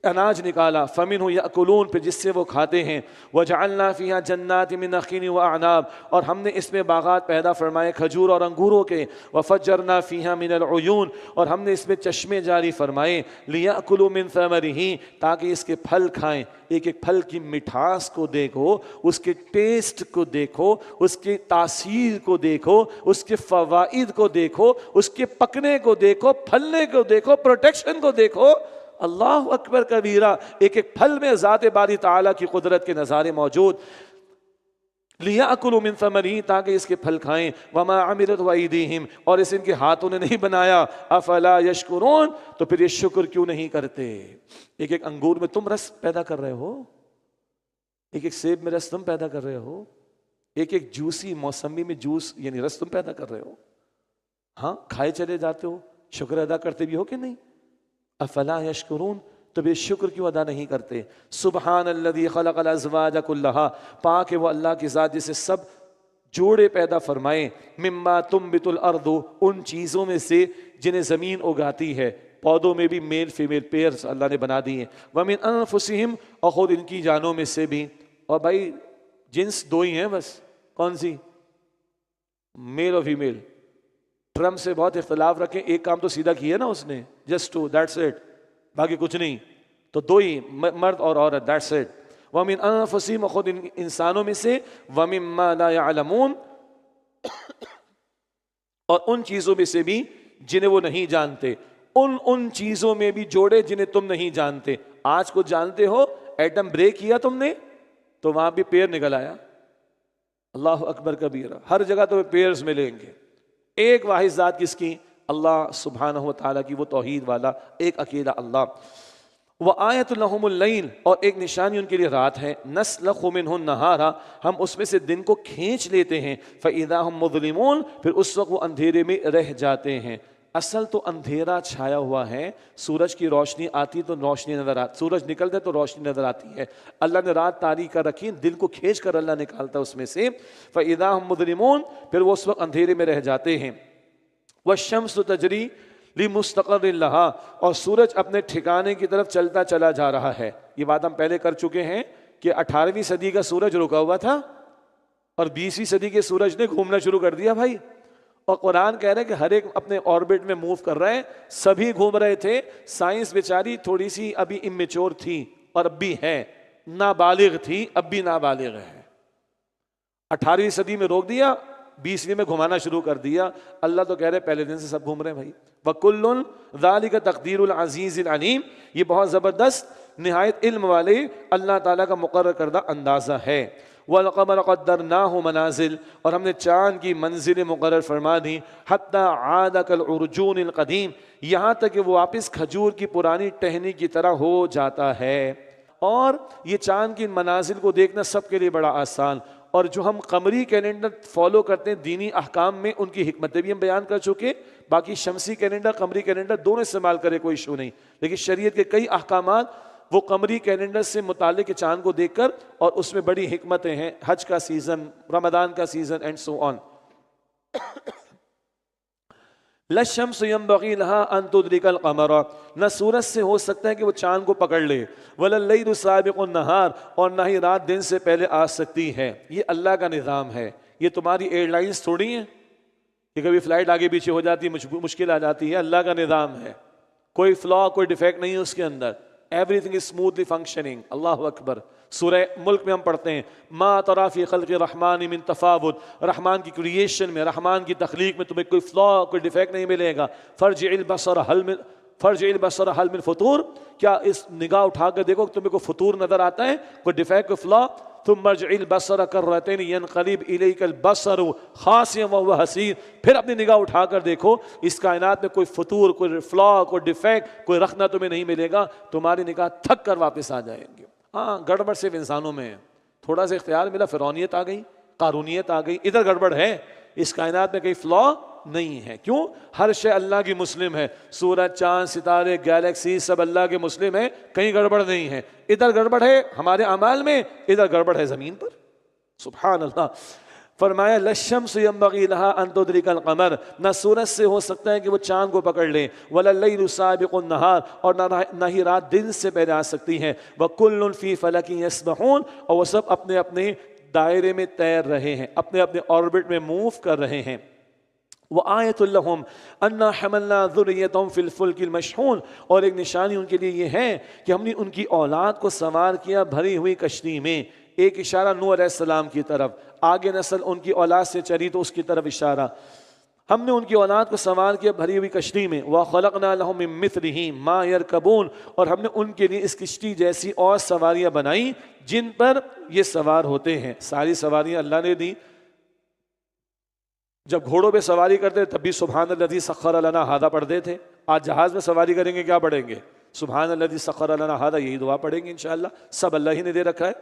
اناج نکالا، فَمِنْهُ يَأْكُلُونَ، پھر جس سے وہ کھاتے ہیں، وَجَعَلْنَا فِيهَا جَنَّاتٍ مِّن نَخِيلٍ وَأَعْنَابٍ، اور ہم نے اس میں باغات پیدا فرمائے کھجور اور انگوروں کے، وَفَجَّرْنَا فِيهَا مِنَ الْعُيُونِ، اور ہم نے اس میں چشمے جاری فرمائے، لِيَأْكُلُوا مِن ثَمَرِهِ، تاکہ اس کے پھل کھائیں۔ ایک ایک پھل کی مٹھاس کو دیکھو، اس کے ٹیسٹ کو دیکھو، اس کی تاثیر کو دیکھو، اس کے فوائد کو دیکھو، اس کے پکنے کو دیکھو، پھلنے کو دیکھو، پروٹیکشن کو دیکھو۔ اللہ اکبر کبیرہ، ایک ایک پھل میں ذات باری تعالیٰ کی قدرت کے نظارے موجود۔ لِيَأْكُلُوا مِن ثَمَرِهِ، تاکہ اس کے پھل کھائیں، وَمَا عَمِلَتْهُ أَيْدِيهِمْ، اور اس ان کے ہاتھوں نے نہیں بنایا، أَفَلَا يَشْكُرُونَ، تو پھر یہ شکر کیوں نہیں کرتے؟ ایک ایک انگور میں تم رس پیدا کر رہے ہو، ایک ایک سیب میں رس تم پیدا کر رہے ہو، ایک ایک جوسی موسمی میں جوس یعنی رس تم پیدا کر رہے ہو، ہاں کھائے چلے جاتے ہو، شکر ادا کرتے بھی ہو کہ نہیں؟ افلا یشکرون، تو بے شکر کیوں ادا نہیں کرتے؟ سبحان الذی خلق الازواج کلھا، پاک ہے وہ اللہ کی ذات جسے سب جوڑے پیدا فرمائے، مما تنبت الارض، ان چیزوں میں سے جنہیں زمین اگاتی ہے، پودوں میں بھی میل فیمیل پیئرز اللہ نے بنا دی ہیں، ومن انفسہم، اور خود ان کی جانوں میں سے بھی، اور بھائی جنس دو ہی ہیں بس، کون سی؟ میل اور فیمیل۔ ٹرمپ سے بہت اختلاف رکھیں، ایک کام تو سیدھا کیا نا اس نے، جسٹ ٹو، دیٹس اٹ، باقی کچھ نہیں، تو دو ہی، مرد اور عورت، دیٹس اٹ۔ وَمِنْ أَنفُسِهِمْ، خود انسانوں میں سے، وَمِمَّا لَا يَعْلَمُونَ، اور ان چیزوں میں سے بھی جنہیں وہ نہیں جانتے، ان چیزوں میں بھی جوڑے جنہیں تم نہیں جانتے۔ آج کو جانتے ہو، ایٹم بریک کیا تم نے تو وہاں بھی پیئر نکل آیا۔ اللہ اکبر کبیرہ، ہر جگہ تو پیئرز ملیں گے۔ ایک واحد ذات کس کی؟ اللہ سبحانہ و تعالیٰ کی، وہ توحید والا ایک اکیلا اللہ۔ وَآیَةٌ لَهُمُ اللَّیْلُ، اور ایک نشانی ان کے لیے رات ہے، نَسْلَخُ مِنْهُ النَّهَارَ، ہم اس میں سے دن کو کھینچ لیتے ہیں، فَإِذَا هُمْ مُظْلِمُونَ، پھر اس وقت وہ اندھیرے میں رہ جاتے ہیں۔ اصل تو اندھیرا چھایا ہوا ہے، سورج کی روشنی آتی تو روشنی نظر آتی، سورج نکلتا تو روشنی نظر آتی ہے۔ اللہ نے رات تاریک کر رکھی، دن کو کھینچ کر اللہ نکالتا اس میں سے، فَإِذَا هُمْ مُظْلِمُونَ، پھر وہ اس وقت اندھیرے میں رہ جاتے ہیں۔ وَالشَّمْسُ تَجْرِي لِمُسْتَقَرٍّ لَهَا، اور سورج اپنے ٹھکانے کی طرف چلتا چلا جا رہا ہے۔ یہ بات ہم پہلے کر چکے ہیں کہ 18ویں صدی کا سورج رکا ہوا تھا اور 20ویں صدی کے سورج نے گھومنا شروع کر دیا بھائی، اور قرآن کہہ رہا ہے کہ ہر ایک اپنے آربٹ میں موو کر رہے ہیں، سبھی گھوم رہے تھے۔ سائنس بیچاری تھوڑی سی ابھی امیچور تھی اور اب بھی ہے، نابالغ تھی اب بھی نابالغ ہے۔ 18ویں صدی میں روک دیا، 20ویں میں گھمانا شروع کر دیا۔ اللہ تو کہہ رہے پہلے دن سے سب گھوم رہے ہیں بھائی۔ وَكُلٌّ ذَلِكَ تَقْدِيرُ الْعَزِيزِ الْعَلِيمِ، یہ بہت زبردست نہایت علم والے اللہ تعالیٰ کا مقرر کردہ اندازہ ہے۔ وَالْقَمَرَ قَدَّرْنَاهُ مَنَازِلَ، اور ہم نے چاند کی منزلیں مقرر فرما دیں، حَتَّى عَادَ كَالْعُرْجُونِ الْقَدِيمِ، یہاں تک کہ وہ واپس کھجور کی پرانی ٹہنی کی طرح ہو جاتا ہے۔ اور یہ چاند کی منازل کو دیکھنا سب کے لیے بڑا آسان، اور جو ہم قمری کیلنڈر فالو کرتے ہیں دینی احکام میں ان کی حکمتیں بھی ہم بیان کر چکے۔ باقی شمسی کیلنڈر قمری کیلنڈر دونوں استعمال کرے کوئی ایشو نہیں، لیکن شریعت کے کئی احکامات وہ قمری کیلنڈر سے متعلق چاند کو دیکھ کر، اور اس میں بڑی حکمتیں ہیں، حج کا سیزن، رمضان کا سیزن اینڈ سو آن۔ لَلشَّمْسُ يَنبَغِي لَهَا أَن تُدْرِكَ الْقَمَرَ، نہ سورج سے ہو سکتا ہے کہ وہ چاند کو پکڑ لے، وَلَلَّيْلُ سَابِقُ النَّهَارِ، اور نہ ہی رات دن سے پہلے آ سکتی ہے۔ یہ اللہ کا نظام ہے، یہ تمہاری ایئر لائنس تھوڑی ہیں کہ کبھی فلائٹ آگے پیچھے ہو جاتی ہے، مشکل آ جاتی ہے. اللہ کا نظام ہے، کوئی فلا کوئی ڈیفیکٹ نہیں ہے اس کے اندر. Everything is smoothly functioning. اللہ اکبر. سورہ ملک میں ہم پڑھتے ہیں ما تری فی خلق الرحمن من تفاوت، رحمان کی کریشن میں، رحمان کی تخلیق میں تمہیں کوئی فلا کوئی ڈیفیکٹ نہیں ملے گا. فرجع البصر هل من فطور، کیا اس نگاہ اٹھا کر دیکھو کہ تمہیں کوئی فطور نظر آتا ہے، کوئی ڈیفیکٹ کوئی فلا. ثم ارجع البصر کرتين ينقلب اليك البصر خاسئا وهو حسير، پھر اپنی نگاہ اٹھا کر دیکھو اس کائنات میں کوئی فطور کوئی فلا کوئی ڈیفیکٹ کوئی رخنہ تمہیں نہیں ملے گا. تمہاری نگاہ تھک کر واپس آ جائیں گے. ہاں گڑبڑ صرف انسانوں میں ہے، تھوڑا سا اختیار ملا فرعونیت آ گئی، قارونیت آ گئی، ادھر گڑبڑ ہے. اس کائنات میں کوئی فلا نہیں ہے. کیوں؟ ہر شے اللہ کی مسلم ہے. سورج چاند ستارے گیلیکسی سب اللہ کے مسلم ہے، کہیں گڑبڑ نہیں ہے. ادھر گڑبڑ ہے ہمارے اعمال میں، ادھر گڑبڑ ہے زمین پر. سبحان اللہ. فرمایا للشمس ينبغي لها ان تدرك القمر، نہ سورج سے ہو سکتا ہے کہ وہ چاند کو پکڑ لے. ولا الليل سابق النهار، اور نہ ہی رات دن سے پہلے آ سکتی ہے. وكل في فلك يسبحون، اور وہ سب اپنے اپنے دائرے میں تیر رہے ہیں، اپنے اپنے آربٹ میں موو کر رہے ہیں. وآیۃ لہم انا حملنا ذریتہم فی الفلک المشحون، اور ایک نشانی ان کے لیے یہ ہے کہ ہم نے ان کی اولاد کو سوار کیا بھری ہوئی کشتی میں. ایک اشارہ نوح علیہ السلام کی طرف، آگے نسل ان کی اولاد سے چلی تو اس کی طرف اشارہ. ہم نے ان کی اولاد کو سوار کیا بھری ہوئی کشتی میں. وَخَلَقْنَا لَهُم مِّن مِّثْلِهِ مَا يَرْكَبُونَ، اور ہم نے ان کے لیے اس کشتی جیسی اور سواریاں بنائی جن پر یہ سوار ہوتے ہیں. ساری سواریاں اللہ نے دی. جب گھوڑوں پہ سواری کرتے تب بھی سبحان الذی سخر لنا ھذا پڑھتے تھے. آج جہاز میں سواری کریں گے کیا پڑھیں گے؟ سبحان الذی سخر لنا ھذا، یہی دعا پڑھیں گے انشاءاللہ. سب اللہ ہی نے دے رکھا ہے.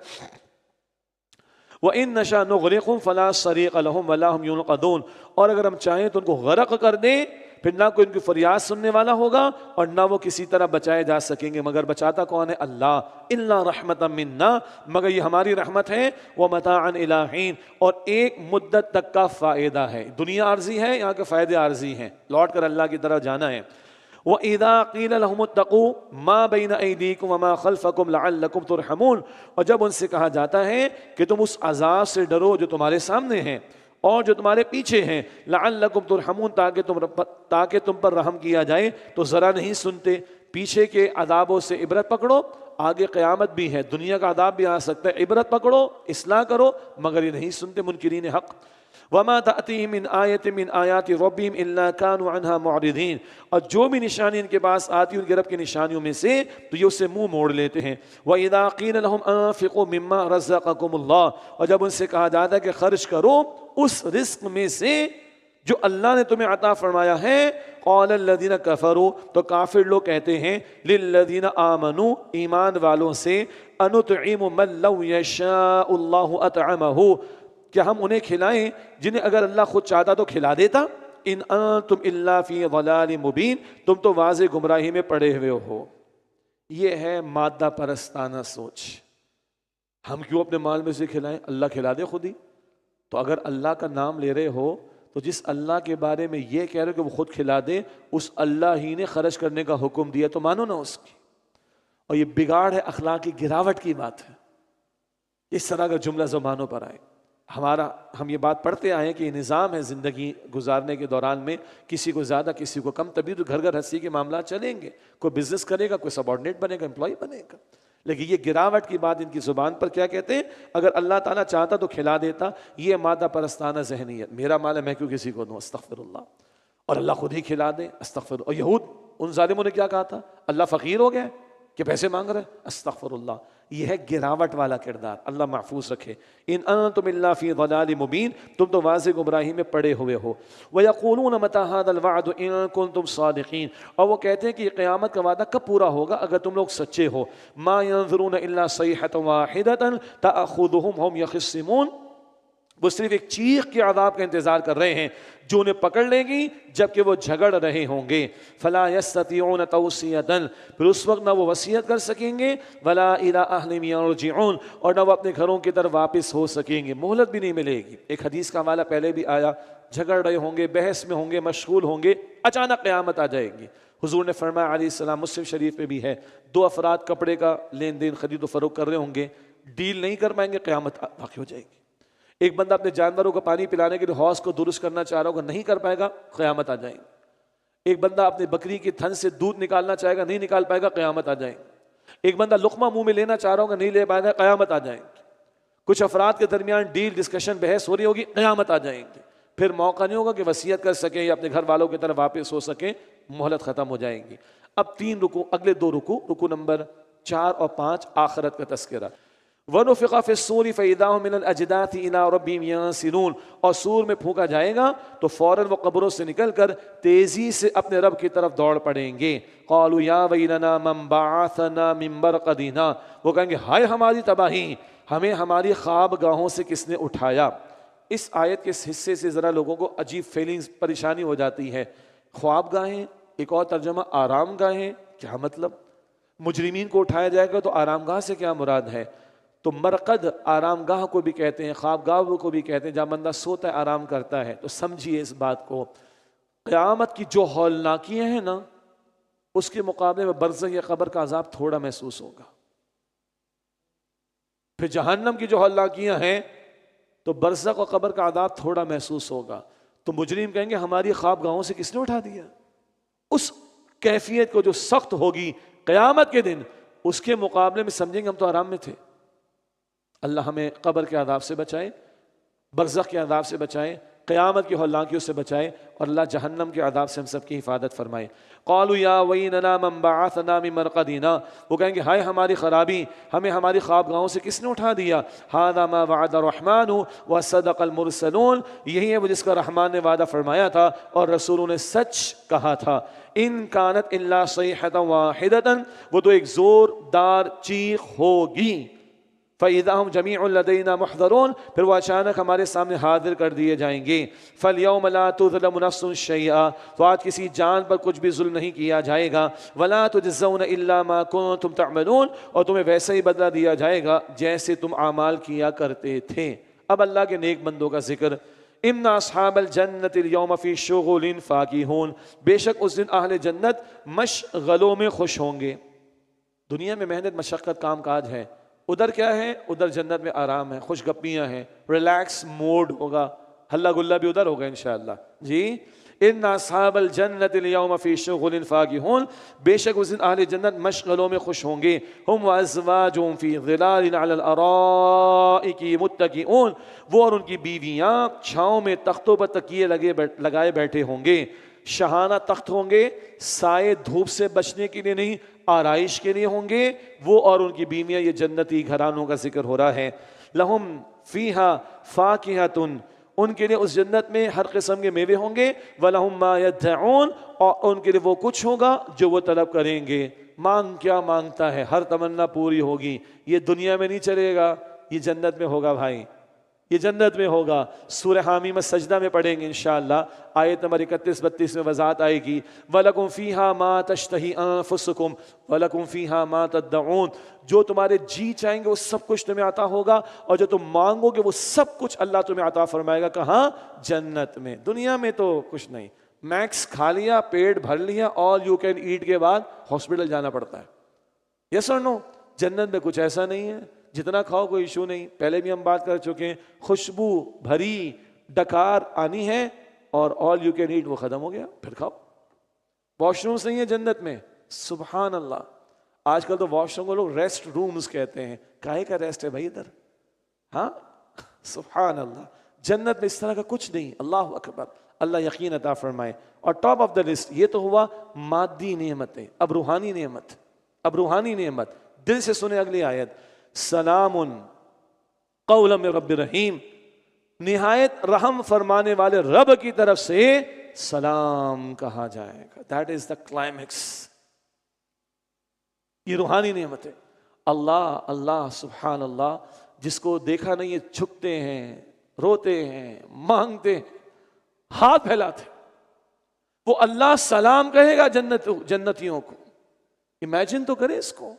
وَإِن نَّشَأْ نُغْرِقْهُمْ فَلَا صَرِيقَ لَهُمْ وَلَا هُمْ يُنْقَذُونَ، اور اگر ہم چاہیں تو ان کو غرق کر دیں، پھر نہ کوئی ان کی فریاد سننے والا ہوگا اور نہ وہ کسی طرح بچائے جا سکیں گے. مگر بچاتا کون ہے؟ اللہ. إِلَّا رَحْمَةً مِنَّا، مگر یہ ہماری رحمت ہے. وَمَتَاعًا إِلَىٰ حِينٍ، اور ایک مدت تک کا فائدہ ہے. دنیا عارضی ہے، یہاں کے فائدے عارضی ہیں، لوٹ کر اللہ کی طرف جانا ہے. وَإِذَا قِيلَ لَهُمُ اتَّقُوا مَا بَيْنَ أَيْدِيكُمْ وَمَا خَلْفَكُمْ لَعَلَّكُمْ تُرْحَمُونَ، اور جب ان سے کہا جاتا ہے کہ تم اس عذاب سے ڈرو جو تمہارے سامنے ہیں اور جو تمہارے پیچھے ہیں، لَعَلَّكُمْ تُرْحَمُونَ، تاکہ تم پر رحم کیا جائے، تو ذرا نہیں سنتے. پیچھے کے عذابوں سے عبرت پکڑو، آگے قیامت بھی ہے، دنیا کا عذاب بھی آ سکتا ہے. عبرت پکڑو، اصلاح کرو، مگر یہ نہیں سنتے منکرین حق. وَمَا تَأْتِيهِم مِّنْ آیَةٍ مِّنْ آیَاتِ رَبِّهِمْ إِلَّا كَانُوا عَنْهَا مُعْرِضِينَ، اور جو بھی نشانی ان کے پاس آتی ان کے رب کی نشانیوں میں سے تو یہ اسے منہ موڑ لیتے ہیں. وَإِذَا قِيلَ لَهُمْ أَنفِقُوا مِمَّا رَزَّقَكُمُ اللَّهُ، اور جب ان سے کہا جاتا ہے کہ خرچ کرو اس رزق میں سے جو اللہ نے تمہیں عطا فرمایا ہے. قَالَ الَّذِينَ كَفَرُوا، تو کافر لوگ کہتے ہیں، لِلَّذِينَ آمَنُوا، ایمان والوں سے، أَنُطْعِمُ مَن لَّوْ يَشَاءُ اللَّهُ أَطْعَمَهُ، کہ ہم انہیں کھلائیں جنہیں اگر اللہ خود چاہتا تو کھلا دیتا. ان انتم الا فی ضلال مبین، تم تو واضح گمراہی میں پڑے ہوئے ہو. یہ ہے مادہ پرستانہ سوچ. ہم کیوں اپنے مال میں سے کھلائیں؟ اللہ کھلا دے خود ہی. تو اگر اللہ کا نام لے رہے ہو تو جس اللہ کے بارے میں یہ کہہ رہے ہو کہ وہ خود کھلا دے، اس اللہ ہی نے خرچ کرنے کا حکم دیا، تو مانو نا اس کی. اور یہ بگاڑ ہے، اخلاق کی گراوٹ کی بات ہے. اس طرح کا جملہ زبانوں پر آئے. ہم یہ بات پڑھتے آئے کہ یہ نظام ہے زندگی گزارنے کے دوران میں، کسی کو زیادہ کسی کو کم، تبھی تو گھر گھر ہنسی کے معاملات چلیں گے. کوئی بزنس کرے گا، کوئی سبارڈینیٹ بنے گا، امپلائی بنے گا. لیکن یہ گراوٹ کی بات ان کی زبان پر کیا کہتے ہیں؟ اگر اللہ تعالیٰ چاہتا تو کھلا دیتا. یہ مادہ پرستانہ ذہنیت، میرا مال ہے میں کیوں کسی کو دوں، استغفر اللہ، اور اللہ خود ہی کھلا دے، استغفر اللہ. اور یہود ان ظالموں نے کیا کہا تھا؟ اللہ فقیر ہو گیا کہ پیسے مانگ رہے، استغفر اللہ. یہ ہے گراوٹ والا کردار، اللہ محفوظ رکھے. ان انتم الا فی ضلال مبین، تم تو واضح گمراہی میں پڑے ہوئے ہو. ویقولون متی ھذا الوعد ان کنتم صادقین، اور وہ کہتے ہیں کہ یہ قیامت کا وعدہ کب پورا ہوگا اگر تم لوگ سچے ہو. ما ينظرون الا صیحۃ واحدۃ تأخذهم هم يخصمون، وہ صرف ایک چیخ کے عذاب کا انتظار کر رہے ہیں جو انہیں پکڑ لے گی جبکہ وہ جھگڑ رہے ہوں گے. فلا يستطيعون توصیۃ، پھر اس وقت نہ وہ وصیت کر سکیں گے، ولا الى اہلهم يرجعون، اور نہ وہ اپنے گھروں کی طرف واپس ہو سکیں گے، مہلت بھی نہیں ملے گی. ایک حدیث کا حوالہ پہلے بھی آیا، جھگڑ رہے ہوں گے، بحث میں ہوں گے، مشغول ہوں گے، اچانک قیامت آ جائے گی. حضور نے فرمایا علیہ السلام، مسلم شریف میں بھی ہے، دو افراد کپڑے کا لین دین خرید و فروخت کر رہے ہوں گے، ڈیل نہیں کر پائیں گے، قیامت واقع ہو جائے گی. ایک بندہ اپنے جانوروں کو پانی پلانے کے لیے حوض کو درست کرنا چاہ رہا ہوگا، نہیں کر پائے گا، قیامت آ جائیں گی۔ ایک بندہ اپنی بکری کی تھن سے دودھ نکالنا چاہے گا، نہیں نکال پائے گا، قیامت آ جائیں گی۔ ایک بندہ لقمہ منہ میں لینا چاہ رہا ہوگا، نہیں لے پائے گا، قیامت آ جائیں گی۔ کچھ افراد کے درمیان ڈیل، ڈسکشن، بحث ہو رہی ہوگی، قیامت آ جائیں گی۔ پھر موقع نہیں ہوگا کہ وصیت کر سکیں یا اپنے گھر والوں کی طرف واپس ہو سکیں، مہلت ختم ہو جائیں گی۔ اب 3 رکوع، اگلے 2 رکوع، رکوع نمبر 4 اور 5 آخرت کا تذکرہ۔ وَنُفِخَ فِي الصُّورِ فَإِذَا هُم مِّنَ الْأَجْدَاثِ إِلَىٰ رَبِّهِمْ يَنسِلُونَ، اور سور میں پھونکا جائے گا تو فوراً وہ قبروں سے نکل کر تیزی سے اپنے رب کی طرف دوڑ پڑیں گے۔ قَالُوا يَا وَيْلَنَا مَن بَعَثَنَا مِن مَّرْقَدِنَا، وہ کہیں گے ہائے ہماری تباہی، ہمیں ہماری خواب گاہوں سے کس نے اٹھایا۔ اس آیت کے اس حصے سے ذرا لوگوں کو عجیب فیلنگز، پریشانی ہو جاتی ہے۔ خواب گاہیں، ایک اور ترجمہ آرام گاہیں، کیا مطلب؟ مجرمین کو اٹھایا جائے گا تو آرام گاہ سے کیا مراد ہے؟ تو مرقد آرام گاہ کو بھی کہتے ہیں، خواب گاہ کو بھی کہتے ہیں، جہاں بندہ سوتا ہے، آرام کرتا ہے۔ تو سمجھیے اس بات کو، قیامت کی جو ہولناکیاں ہیں نا، اس کے مقابلے میں برزخ یا قبر کا عذاب تھوڑا محسوس ہوگا۔ پھر جہنم کی جو ہولناکیاں ہیں تو برزخ و قبر کا عذاب تھوڑا محسوس ہوگا۔ تو مجرم کہیں گے ہماری خواب گاہوں سے کس نے اٹھا دیا؟ اس کیفیت کو جو سخت ہوگی قیامت کے دن، اس کے مقابلے میں سمجھیں گے ہم تو آرام میں تھے۔ اللہ ہمیں قبر کے عذاب سے بچائے، برزخ کے عذاب سے بچائے، قیامت کی ہولناکیوں سے بچائے، اور اللہ جہنم کے عذاب سے ہم سب کی حفاظت فرمائے۔ قالوا یا ویننا من بعثنا من مرقدنا، وہ کہیں گے ہائے ہماری خرابی، ہمیں ہماری خواب گاہوں سے کس نے اٹھا دیا۔ ھذا ما وعد الرحمن وصدق المرسلون، یہی ہے وہ جس کا رحمان نے وعدہ فرمایا تھا اور رسولوں نے سچ کہا تھا۔ ان کانت الا صیحۃ واحدۃ، وہ تو ایک زوردار چیخ ہوگی۔ فَإِذَا هُمْ جَمِيعٌ لَدَيْنَا مُحْضَرُونَ، پھر وہ اچانک ہمارے سامنے حاضر کر دیے جائیں گے۔ فَالْيَوْمَ لَا تُظْلَمُ نَفْسٌ شَيْئًا، تو آج کسی جان پر کچھ بھی ظلم نہیں کیا جائے گا۔ وَلَا تُجْزَوْنَ إِلَّا مَا كُنتُمْ تَعْمَلُونَ، اور تمہیں ویسا ہی بدلہ دیا جائے گا جیسے تم اعمال کیا کرتے تھے۔ اب اللہ کے نیک بندوں کا ذکر۔ ان اصحاب الجنت اليوم فی شغل فاکہون، بے شک اس دن اہل جنت مشغلوں میں خوش ہوں گے۔ دنیا میں محنت، مشقت، کام کاج ہے، ادھر کیا ہے؟ ادھر جنت میں آرام ہے، خوش گپیاں ہیں، ریلیکس موڈ ہوگا، ہلہ گلہ بھی ادھر ہوگا انشاءاللہ۔ جی ان اصحاب الجنت اليوم فی شغل فاکہون، بے شک اس دن اہل جنت مشغلوں میں خوش ہوں گے۔ ہم وازواجهم فی ظلال علی الارائک متکئون، وہ اور ان کی بیویاں چھاؤں میں تختوں پر تکیے لگائے بیٹھے ہوں گے۔ شہانہ تخت ہوں گے، سائے دھوپ سے بچنے کے لیے نہیں، آرائش کے لیے ہوں گے۔ وہ اور ان کی بیویاں، یہ جنتی گھرانوں کا ذکر ہو رہا ہے۔ لہم فیہا فاکہۃ، ان کے لیے اس جنت میں ہر قسم کے میوے ہوں گے۔ وَلَهُم مَّا يَدَّعُونَ، اور ان کے لیے وہ کچھ ہوگا جو وہ طلب کریں گے۔ مانگ کیا مانگتا ہے، ہر تمنا پوری ہوگی۔ یہ دنیا میں نہیں چلے گا، یہ جنت میں ہوگا بھائی، یہ جنت میں ہوگا۔ سورہ حامی میں سجدہ میں پڑھیں گے انشاءاللہ، آیت نمبر 31-32 میں وضاحت آئے گی۔ وَلَكُمْ فِيهَا مَا تَشْتَهِي أَنفُسُكُمْ وَلَكُمْ فِيهَا مَا تَدَّعُونَ، جو تمہارے جی چاہیں گے وہ سب کچھ تمہیں عطا ہوگا، اور جو تم مانگو گے وہ سب کچھ اللہ تمہیں عطا فرمائے گا۔ کہاں؟ جنت میں۔ دنیا میں تو کچھ نہیں، میکس کھا لیا، پیٹ بھر لیا، آل یو کین ایٹ کے بعد ہاسپٹل جانا پڑتا ہے۔ یس اور نو؟ جنت میں کچھ ایسا نہیں ہے، جتنا کھاؤ کوئی ایشو نہیں۔ پہلے بھی ہم بات کر چکے ہیں، خوشبو بھری ڈکار آنی ہے اور آل یو کین ایٹ وہ ختم ہو گیا، پھر کھاؤ۔ واش رومس نہیں ہے جنت میں، سبحان اللہ۔ آج کل تو واش روم کو لوگ ریسٹ رومز کہتے ہیں، کاہے کا ریسٹ ہے بھائی ادھر؟ ہاں سبحان اللہ، جنت میں اس طرح کا کچھ نہیں۔ اللہ اکبر، اللہ یقین عطا فرمائے۔ اور ٹاپ آف دا لسٹ، یہ تو ہوا مادی نعمتیں، اب روحانی نعمت، اب روحانی نعمت۔ دل سے سنیں اگلی آیت، سلام قولا من رب رحیم، نہایت رحم فرمانے والے رب کی طرف سے سلام کہا جائے گا۔ That is the climax. یہ روحانی نعمت ہے۔ اللہ اللہ سبحان اللہ، جس کو دیکھا نہیں ہے جھکتے ہیں، روتے ہیں، مانگتے ہیں، ہاتھ پھیلاتے، وہ اللہ سلام کہے گا جنتیوں کو۔ امیجن تو کرے اس کو۔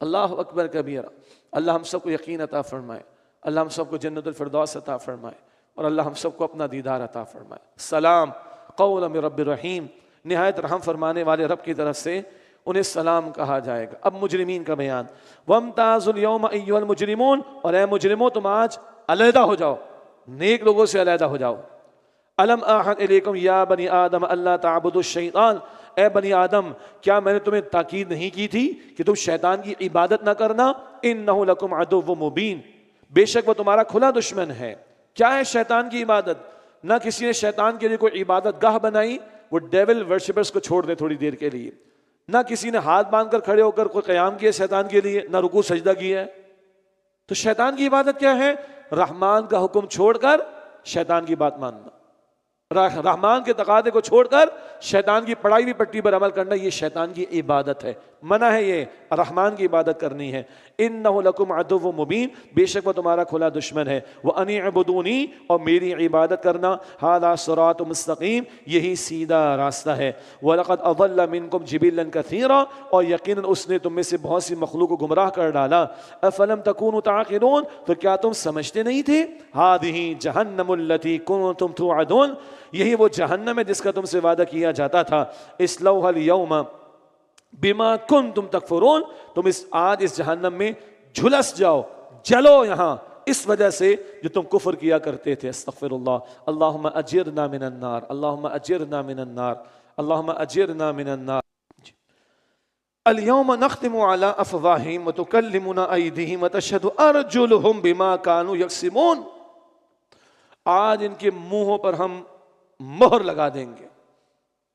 اللہ اکبر کبیرہ۔ اللہ ہم سب کو یقین عطا فرمائے، اللہ ہم سب کو جنت الفردوس عطا فرمائے، اور اللہ ہم سب کو اپنا دیدار عطا فرمائے۔ سلام قولا من رب الرحیم، نہایت رحم فرمانے والے رب کی طرف سے انہیں سلام کہا جائے گا۔ اب مجرمین کا بیان، وَامْتَازُوا الْيَوْمَ أَيُّهَا الْمُجْرِمُونَ، اور اے مجرموں تم آج علیحدہ ہو جاؤ، نیک لوگوں سے علیحدہ ہو جاؤ۔ الم اعہد الیکم یا بنی آدم اللہ تعبدوا الشیطان، اے بنی آدم کیا میں نے تمہیں تاکید نہیں کی تھی کہ تم شیطان کی عبادت نہ کرنا؟ انہ لکم عدو مبین، بے شک وہ تمہارا کھلا دشمن ہے۔ کیا ہے شیطان کی عبادت؟ نہ کسی نے شیطان کے لیے کوئی عبادت گاہ بنائی، وہ ڈیول ورشپرز کو چھوڑ دیں تھوڑی دیر کے لیے، نہ کسی نے ہاتھ باندھ کر کھڑے ہو کر کوئی قیام کیا شیطان کے لیے، نہ رکوع سجدہ کیا ہے۔ تو شیطان کی عبادت کیا ہے؟ رحمان کا حکم چھوڑ کر شیطان کی بات ماننا، رحمان کے تقاضے کو چھوڑ کر شیطان کی پڑھائی ہوئی پٹی پر عمل کرنا، یہ شیطان کی عبادت ہے۔ منع ہے یہ رحمان کی عبادت کرنی ہے۔ انہ لکم عدو مبین، بے شک وہ تمہارا کھلا دشمن ہے۔ وان اعبدونی، اور میری عبادت کرنا۔ ھذا صراط مستقیم، یہی سیدھا راستہ ہے۔ ولقد اضل منکم جبلا کثیرا، اور یقیناً اس نے تم میں سے بہت سی مخلوق کو گمراہ کر ڈالا۔ افلم تکونوا تعقلون، تو کیا تم سمجھتے نہیں تھے؟ ھذہ جہنم التی کنتم توعدون، یہی وہ جہنم ہے جس کا تم سے وعدہ کیا جاتا تھا۔ اصلوها اليوم بما کنتم تکفرون، تم آج اس جہنم میں جھلس جاؤ، جلو یہاں، اس وجہ سے جو تم کفر کیا کرتے تھے۔ استغفر اللہ۔ اللہم اجرنا من النار، اللہم اجرنا من النار، اللہم اجرنا من النار۔ اليوم نختم على افواہہم وتکلمنا ایدیہم وتشہد ارجلہم بما کانوا یکسبون، آج ان کے منہوں پر ہم مہر لگا دیں گے۔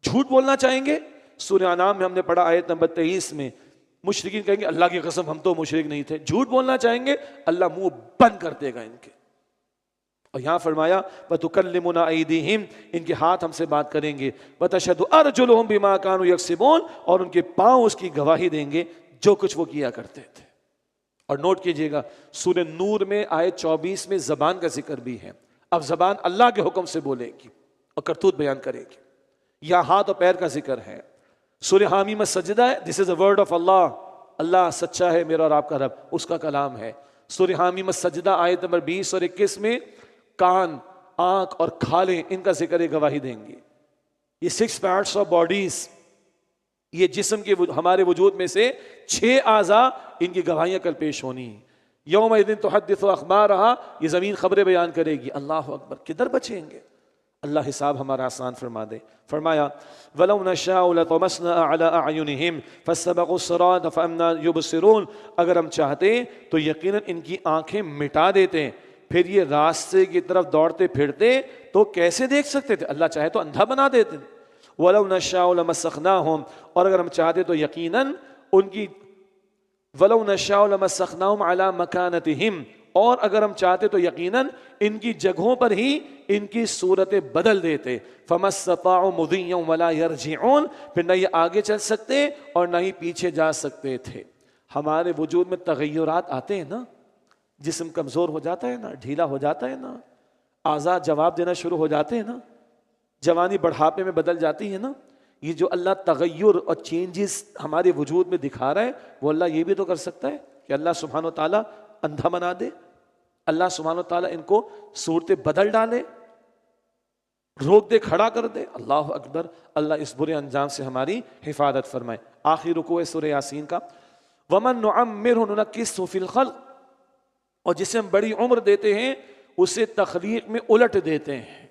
جھوٹ بولنا چاہیں گے، سورہ انعام میں ہم نے پڑھا آیت نمبر 23 میں، مشرکین کہیں گے اللہ کی قسم ہم تو مشرک نہیں تھے۔ جھوٹ بولنا چاہیں گے، اللہ منہ بند کر دے گا ان کے۔ اور یہاں فرمایا وَتُكَلِّمُنَا أَيْدِيهِمْ، ان کے ہاتھ ہم سے بات کریں گے۔ وَتَشْهَدُ أَرْجُلُهُمْ بِمَا كَانُوا يَكْسِبُونَ، اور ان کے پاؤں اس کی گواہی دیں گے جو کچھ وہ کیا کرتے تھے۔ اور نوٹ کیجئے گا سورہ نور میں آیت 24 میں زبان کا ذکر بھی ہے۔ اب زبان اللہ کے حکم سے بولے گی اور کرتوت بیان کرے گی۔ یا ہاتھ اور پیر کا ذکر ہے۔ سورہ حامی میں سجدہ ہے، دس از اے ورڈ آف اللہ، اللہ سچا ہے میرا اور آپ کا رب، اس کا کلام ہے۔ سورہ حامی میں سجدہ آیت نمبر 20 اور 21 میں کان، آنکھ اور کھالیں، ان کا ذکر گواہی دیں گے۔ یہ 6 parts آف باڈیز، یہ جسم کے ہمارے وجود میں سے 6 اعضاء، ان کی گواہیاں کل پیش ہونی ہیں۔ یومئذ تحدث اخبارہا، یہ زمین خبریں بیان کرے گی۔ اللہ اکبر، کدھر بچیں گے؟ اللہ حساب ہمارا آسان فرما دے۔ فرمایا وَلَوْ نَشَاءُ لَطَمَسْنَا عَلَىٰ أَعْيُنِهِمْ فَاسْتَبَقُوا الصِّرَاطَ فَأَنَّىٰ يُبْصِرُونَ، اگر ہم چاہتے تو یقیناً ان کی آنکھیں مٹا دیتے، پھر یہ راستے کی طرف دوڑتے پھرتے تو کیسے دیکھ سکتے تھے؟ اللہ چاہے تو اندھا بنا دیتے۔ وَلَوْ نَشَاءُ لَمَسَّخْنَاهُمْ، اور اگر ہم چاہتے تو یقیناً ان کی وَلَوْ نَشَاءُ لَمَسَّخْنَاهُمْ عَلَىٰ مَكَانَتِهِمْ، اور اگر ہم چاہتے تو یقیناً ان کی جگہوں پر ہی ان کی صورتیں بدل دیتے۔ فَمَا اسْتَطَاعُوا مُضِيًّا وَلَا يَرْجِعُونَ، پھر نہ یہ آگے چل سکتے اور نہ ہی پیچھے جا سکتے تھے۔ ہمارے وجود میں تغیرات آتے ہیں نا، جسم کمزور ہو جاتا ہے نا، ڈھیلا ہو جاتا ہے نا، اعضاء جواب دینا شروع ہو جاتے ہیں نا، جوانی بڑھاپے میں بدل جاتی ہے نا۔ یہ جو اللہ تغیر اور چینجز ہمارے وجود میں دکھا رہا ہے، وہ اللہ یہ بھی تو کر سکتا ہے کہ اللہ سبحانہ و تعالیٰ اندھا بنا دے، اللہ سبحانہ و تعالیٰ ان کو صورتیں بدل ڈالے، روک دے، کھڑا کر دے۔ اللہ اکبر، اللہ اس برے انجام سے ہماری حفاظت فرمائے۔ آخری رکوع ہے سورہ یاسین کا، وَمَن نُعَمِّرْهُ نُنَكِّسْهُ فِي الْخَلْقِ، اور جسے ہم بڑی عمر دیتے ہیں اسے تخلیق میں الٹ دیتے ہیں۔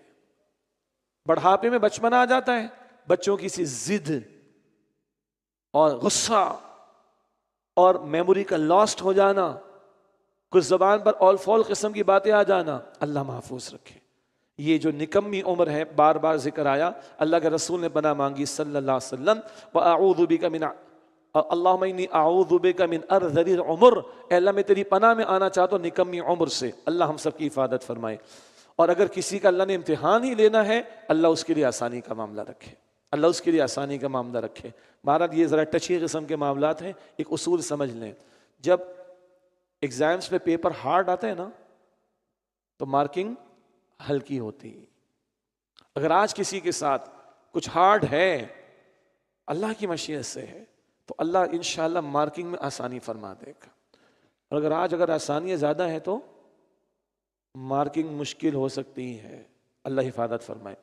بڑھاپے میں بچپنا آ جاتا ہے، بچوں کی سی ضد اور غصہ اور میموری کا لاسٹ ہو جانا، کچھ زبان پر اول فول قسم کی باتیں آ جانا، اللہ محفوظ رکھے۔ یہ جو نکمی عمر ہے، بار بار ذکر آیا، اللہ کے رسول نے پناہ مانگی صلی اللہ علیہ وسلم، وَأَعُوذُ بِكَ مِنْ اللہم انی اعوذ بک من ارذل العمر، اے اللہ میں تیری پناہ میں آنا چاہتا ہوں نکمی عمر سے۔ اللہ ہم سب کی حفاظت فرمائے۔ اور اگر کسی کا اللہ نے امتحان ہی لینا ہے، اللہ اس کے لیے آسانی کا معاملہ رکھے، اللہ اس کے لیے آسانی کا معاملہ رکھے۔ مہاراج یہ ذرا ٹچی قسم کے معاملات ہیں، ایک اصول سمجھ لیں، جب ایگزامز میں پیپر ہارڈ آتے ہیں نا تو مارکنگ ہلکی ہوتی۔ اگر آج کسی کے ساتھ کچھ ہارڈ ہے، اللہ کی مشیت سے ہے، تو اللہ انشاءاللہ مارکنگ میں آسانی فرما دے گا۔ اور اگر آسانیاں زیادہ ہیں تو مارکنگ مشکل ہو سکتی ہے، اللہ حفاظت فرمائے۔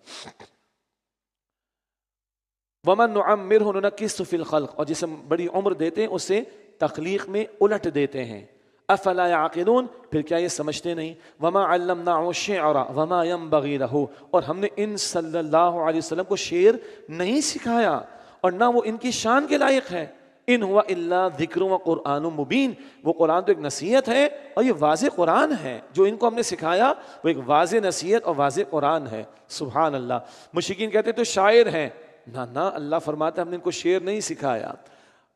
وَمَن نُعَمِّرْهُ نُنَكِّسْهُ فِي الْخَلْقِ، اور جسے بڑی عمر دیتے ہیں اسے تخلیق میں الٹ دیتے ہیں۔ افلا یعقلون، پھر کیا یہ سمجھتے نہیں؟ وما علمناہ الشعر وما ينبغی لہ، اور ہم نے ان صلی اللہ علیہ وسلم کو شعر نہیں سکھایا اور نہ وہ ان کی شان کے لائق ہے۔ ان ہوا الا ذکر و قرآن مبین، وہ قرآن تو ایک نصیحت ہے اور یہ واضح قرآن ہے، جو ان کو ہم نے سکھایا وہ ایک واضح نصیحت اور واضح قرآن ہے۔ سبحان اللہ۔ مشرکین کہتے تو شاعر ہیں، نہ اللہ فرماتا ہے ہم نے ان کو شعر نہیں سکھایا۔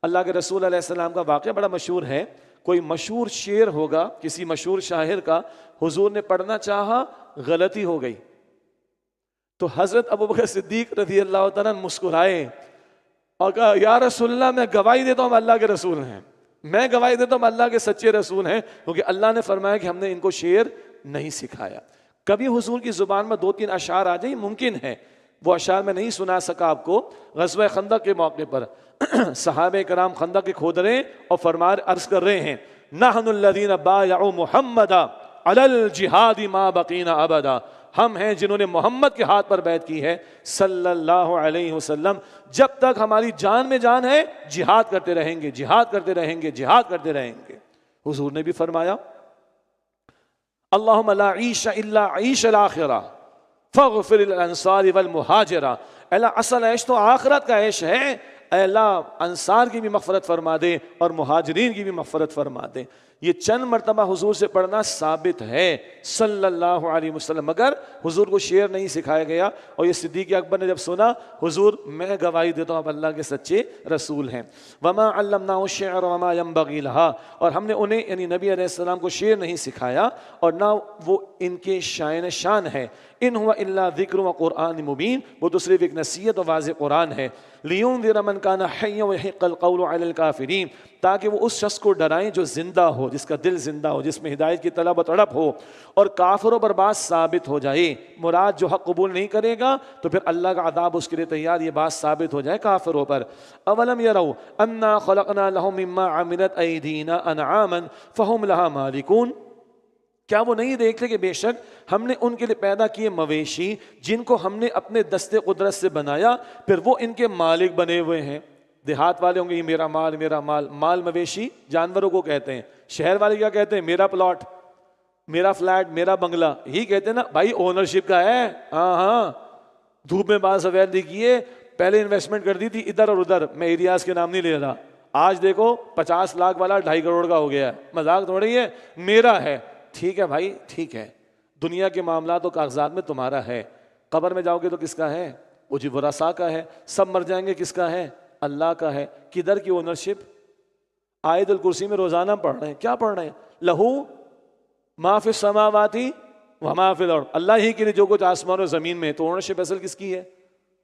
اللہ کے رسول علیہ السلام کا واقعہ بڑا مشہور ہے، کوئی مشہور شعر ہوگا کسی مشہور شاعر کا، حضور نے پڑھنا چاہا، غلطی ہو گئی تو حضرت ابوبکر صدیق رضی اللہ تعالیٰ مسکرائے اور کہا یا رسول اللہ میں گواہی دیتا ہوں اللہ کے رسول ہیں، میں گواہی دیتا ہوں اللہ کے سچے رسول ہیں، کیونکہ اللہ نے فرمایا کہ ہم نے ان کو شعر نہیں سکھایا۔ کبھی حضور کی زبان میں 2-3 اشعار آ جائیں ممکن ہے، وہ اشعار میں نہیں سنا سکا آپ کو۔ غزوہ خندق کے موقع پر صحابہ کرام خندق کے کھود رہے اور فرمان عرض کر رہے ہیں نحن الذین بایعوا محمدا علی الجہاد ما بقینا ابدا، ہم ہیں جنہوں نے محمد کے ہاتھ پر بیعت کی ہے صلی اللہ علیہ وسلم، جب تک ہماری جان میں جان ہے جہاد کرتے رہیں گے، جہاد کرتے رہیں گے، جہاد کرتے رہیں گے۔ حضور نے بھی فرمایا اللہم لا عیش الا عیش الآخرہ فاغفر للانصار والمہاجرہ، اللہ اصل عیش تو آخرت کا عیش ہے، اے اللہ انصار کی بھی مغفرت فرما دے اور مہاجرین کی بھی مغفرت فرما دے۔ یہ چند مرتبہ حضور سے پڑھنا ثابت ہے صلی اللہ علیہ وسلم، مگر حضور کو شعر نہیں سکھایا گیا۔ اور یہ صدیق اکبر نے جب سنا، حضور میں گواہی دیتا ہوں آپ اللہ کے سچے رسول ہیں۔ وما علمناہ الشعر وما ينبغی لہ، اور ہم نے انہیں یعنی نبی علیہ السلام کو شعر نہیں سکھایا اور نہ وہ ان کے شان ہے۔ ان ہوا الا ذکر و قرآن مبین، وہ تو صرف ایک نصیحت و واضح قرآن ہے۔ لینذر من کان حیا ویحق القول علی الکافرین، تاکہ وہ اس شخص کو ڈرائیں جو زندہ ہو، جس کا دل زندہ ہو، جس میں ہدایت کی طلب و تڑپ ہو، اور کافروں پر بات ثابت ہو جائے۔ مراد جو حق قبول نہیں کرے گا تو پھر اللہ کا عذاب اس کے لیے تیار، یہ بات ثابت ہو جائے کافروں پر۔ اولم یروا انا خلقنا لهم مما عملت ایدینا انعاما فهم لها مالکون، کیا وہ نہیں دیکھتے کہ بے شک ہم نے ان کے لیے پیدا کیے مویشی جن کو ہم نے اپنے دستے قدرت سے بنایا، پھر وہ ان کے مالک بنے ہوئے ہیں۔ دیہات والے ہوں گے یہ میرا مال میرا مال، مال مویشی جانوروں کو کہتے ہیں۔ شہر والے کیا کہتے ہیں؟ میرا پلاٹ، میرا فلیٹ، میرا بنگلہ، یہی کہتے ہیں نا بھائی اونرشپ کا ہے۔ ہاں دھوپ میں بال سفید دیکھیے، پہلے انویسٹمنٹ کر دی تھی ادھر اور ادھر، میں ایریاز کے نام نہیں لے رہا، آج دیکھو 50 لاکھ والا 2.5 کروڑ کا ہو گیا ہے، مذاق تھوڑی ہے، میرا ہے۔ ٹھیک ہے بھائی ٹھیک ہے، دنیا کے معاملات و کاغذات میں تمہارا ہے، قبر میں جاؤ گے تو کس کا ہے؟ وہ جی ورثاء کا ہے، سب مر جائیں گے کس کا ہے؟ اللہ کا ہے۔ کدھر کی اونرشپ؟ آیت الکرسی میں روزانہ پڑھ رہے ہیں، کیا پڑھ رہے ہیں؟ لہو ما فی السماوات وما فی الارض، اللہ ہی کے لیے جو کچھ آسمان اور زمین میں ہے، تو اونرشپ اصل کس کی ہے؟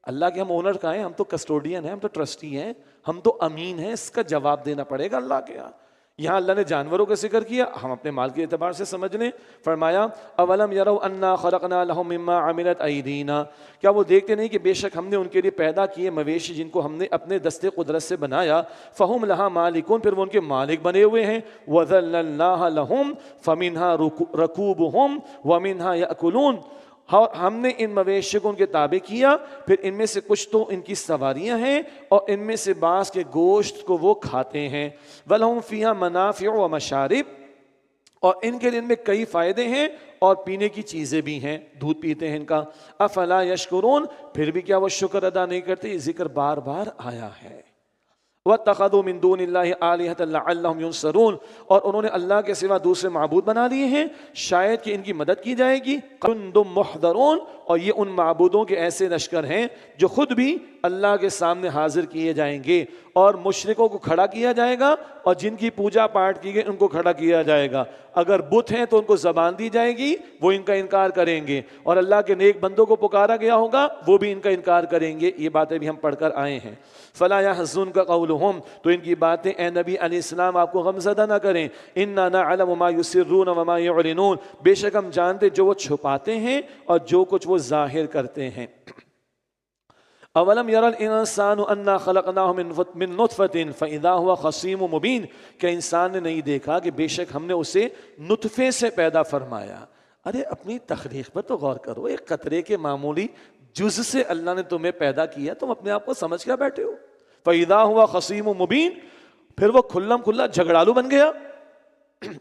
اللہ کے۔ ہم اونر کا ہیں، ہم تو کسٹوڈین ہیں، ہم تو ٹرسٹی ہیں، ہم تو امین ہیں، اس کا جواب دینا پڑے گا اللہ کے یہاں۔ یہاں اللہ نے جانوروں کا ذکر کیا، ہم اپنے مال کے اعتبار سے سمجھ لیں۔ فرمایا اولم یروا انا خلقنا لهم مما عملت ایدینا، کیا وہ دیکھتے نہیں کہ بے شک ہم نے ان کے لیے پیدا کیے مویشی جن کو ہم نے اپنے دستے قدرت سے بنایا، فہم لہا مالکون، پھر وہ ان کے مالک بنے ہوئے ہیں۔ وذللناها لهم فمنها رکوبهم ومنها یاکلون، ہم نے ان مویشی کو ان کے تابع کیا، پھر ان میں سے کچھ تو ان کی سواریاں ہیں اور ان میں سے بعض کے گوشت کو وہ کھاتے ہیں۔ وَلَهُمْ فِيهَا مَنَافِعُ وَمَشَارِبُ، اور ان کے لیے ان میں کئی فائدے ہیں اور پینے کی چیزیں بھی ہیں، دودھ پیتے ہیں ان کا۔ افلا یشکرون، پھر بھی کیا وہ شکر ادا نہیں کرتے؟ یہ ذکر بار بار آیا ہے۔ وَاتَّخَذُوا مِن دُونِ اللَّهِ آلِهَةً لَعَلَّهُمْ يُنصَرُونَ، اور انہوں نے اللہ کے سوا دوسرے معبود بنا لیے ہیں شاید کہ ان کی مدد کی جائے گی۔ جُندٌ مُحْضَرُونَ، اور یہ ان معبودوں کے ایسے لشکر ہیں جو خود بھی اللہ کے سامنے حاضر کیے جائیں گے، اور مشرکوں کو کھڑا کیا جائے گا اور جن کی پوجا پاٹ کی گئی ان کو کھڑا کیا جائے گا۔ اگر بت ہیں تو ان کو زبان دی جائے گی، وہ ان کا انکار کریں گے، اور اللہ کے نیک بندوں کو پکارا گیا ہوگا وہ بھی ان کا انکار کریں گے۔ یہ باتیں بھی ہم پڑھ کر آئے ہیں۔ فلا يحزنك قولهم، تو ان کی باتیں اے نبی علیہ السلام آپ کو غمزدہ نہ کریں۔ انا نعلم ما يسرون وما يعلنون، بے شک ہم جانتے جو وہ چھپاتے ہیں اور جو کچھ وہ ظاہر کرتے ہیں۔ اولم ير الانسان انا خلقناه من نطفة فاذا هو خصيم مبين، کہ انسان نے نہیں دیکھا کہ بے شک ہم نے اسے نطفے سے پیدا فرمایا۔ ارے اپنی تخلیق پر تو غور کرو، ایک قطرے کے معمولی جز سے اللہ نے تمہیں پیدا کیا، تم اپنے آپ کو سمجھ کیا بیٹھے ہو؟ فَإِذَا هُوَ خَصِيمٌ مُبِينٌ، پھر وہ کھلم کھلا جھگڑالو بن گیا۔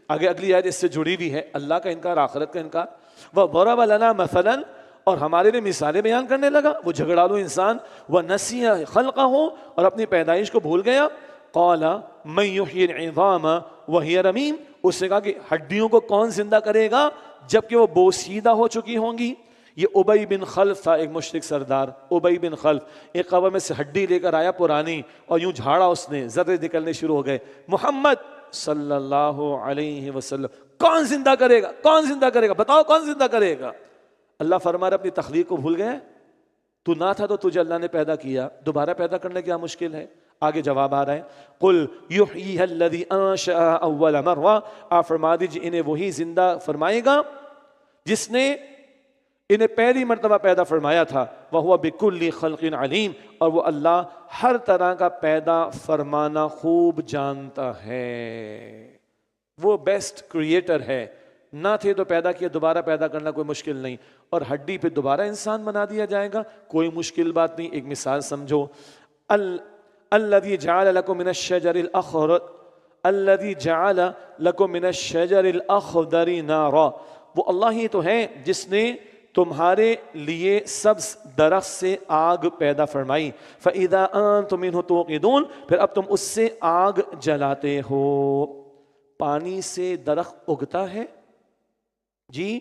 آگے اگلی آیت اس سے جڑی ہوئی ہے، اللہ کا انکار، آخرت کا انکار. وَضَرَبَ لَنَا مَثَلًا، اور ہمارے لیے مثالیں بیان کرنے لگا وہ جھگڑالو انسان. وَنَسِيَ خَلْقَهُ، اور اپنی پیدائش کو بھول گیا. قَالَ مَن يُحْيِي الْعِظَامَ وَهِيَ رَمِيمٌ، اس نے کہا کہ ہڈیوں کو کون زندہ کرے گا جبکہ وہ بوسیدہ ہو چکی ہوں گی. یہ ابی بن خلف تھا، ایک مشرک سردار. ابی بن خلف ایک قبر میں سے ہڈی لے کر آیا پرانی، اور یوں جھاڑا اس نے، ذرے نکلنے شروع ہو گئے. محمد صلی اللہ علیہ وسلم، کون زندہ کرے گا، کون زندہ کرے گا، بتاؤ کون زندہ کرے گا. اللہ فرما رہا اپنی تخلیق کو بھول گئے. تو نہ تھا تو تجھے اللہ نے پیدا کیا، دوبارہ پیدا کرنے کیا مشکل ہے. آگے جواب آ رہا ہے، قل یحییھا الذی انشأ اول مرہ، آپ فرما دیجیے انہیں وہی زندہ فرمائے گا جس نے انہیں پہلی مرتبہ پیدا فرمایا تھا. وَهُوَ بِكُلِّ خَلْقٍ عَلِيمٌ، اور وہ اللہ ہر طرح کا پیدا فرمانا خوب جانتا ہے. وہ بیسٹ کریٹر ہے. نہ تھے تو پیدا کیا، دوبارہ پیدا کرنا کوئی مشکل نہیں. اور ہڈی پہ دوبارہ انسان بنا دیا جائے گا، کوئی مشکل بات نہیں. ایک مثال سمجھو، الذی جعل لکم من الشجر الاخضر، الذی جعل لکم من الشجر الاخضر نارا، وہ اللہ ہی تو ہے جس نے تمہارے لیے سبز درخت سے آگ پیدا فرمائی. فَإِذَا أَنْتُمْ مِنْهُ تُوقِدُونَ، پھر اب تم اس سے آگ جلاتے ہو. پانی سے درخت اگتا ہے جی،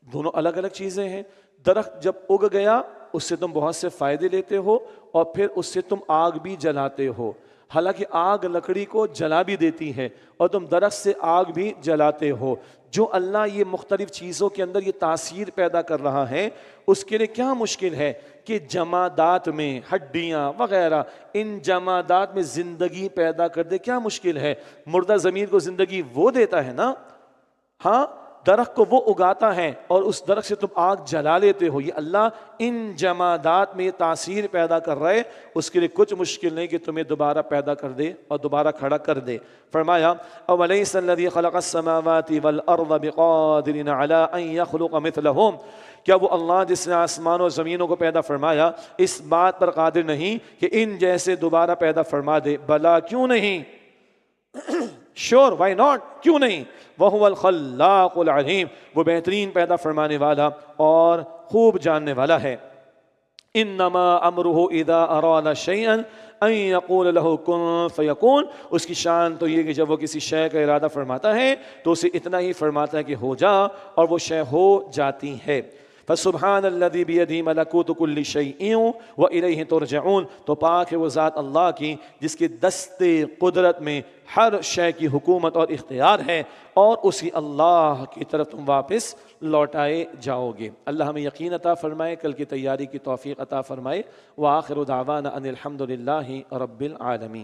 دونوں الگ الگ چیزیں ہیں. درخت جب اگ گیا اس سے تم بہت سے فائدے لیتے ہو، اور پھر اس سے تم آگ بھی جلاتے ہو. حالانکہ آگ لکڑی کو جلا بھی دیتی ہے، اور تم درخت سے آگ بھی جلاتے ہو. جو اللہ یہ مختلف چیزوں کے اندر یہ تاثیر پیدا کر رہا ہے، اس کے لیے کیا مشکل ہے کہ جمادات میں، ہڈیاں وغیرہ، ان جمادات میں زندگی پیدا کر دے. کیا مشکل ہے؟ مردہ ضمیر کو زندگی وہ دیتا ہے نا. ہاں، درخت کو وہ اگاتا ہے اور اس درخت سے تم آگ جلا لیتے ہو. یہ اللہ ان جمادات میں تاثیر پیدا کر رہے، اس کے لیے کچھ مشکل نہیں کہ تمہیں دوبارہ پیدا کر دے اور دوبارہ کھڑا کر دے. فرمایا اولیس الذی خلق السماوات والارض بقادر علی ان یخلق مثلہم، کیا وہ اللہ جس نے آسمان و زمینوں کو پیدا فرمایا اس بات پر قادر نہیں کہ ان جیسے دوبارہ پیدا فرما دے؟ بلا، کیوں نہیں، شور، وائی ناٹ، کیوں نہیں. وَهُوَ الْخَلَّاقُ الْعَلِيمُ، وہ بہترین پیدا فرمانے والا اور خوب جاننے والا ہے. انما امرہ اذا اراد شیئا ان یقول له کن فیکون، اس کی شان تو یہ کہ جب وہ کسی شے کا ارادہ فرماتا ہے تو اسے اتنا ہی فرماتا ہے کہ ہو جا، اور وہ شے ہو جاتی ہے. فسبحان الذی بیدہ ملکوت کل شیء والیہ ترجعون، تو پاک ہے وہ ذات اللہ کی جس کے دست قدرت میں ہر شے کی حکومت اور اختیار ہے، اور اسی اللہ کی طرف تم واپس لوٹائے جاؤ گے. اللہ ہمیں یقین عطا فرمائے، کل کی تیاری کی توفیق عطا فرمائے. وآخر دعوانا ان الحمد للہ رب العالمین.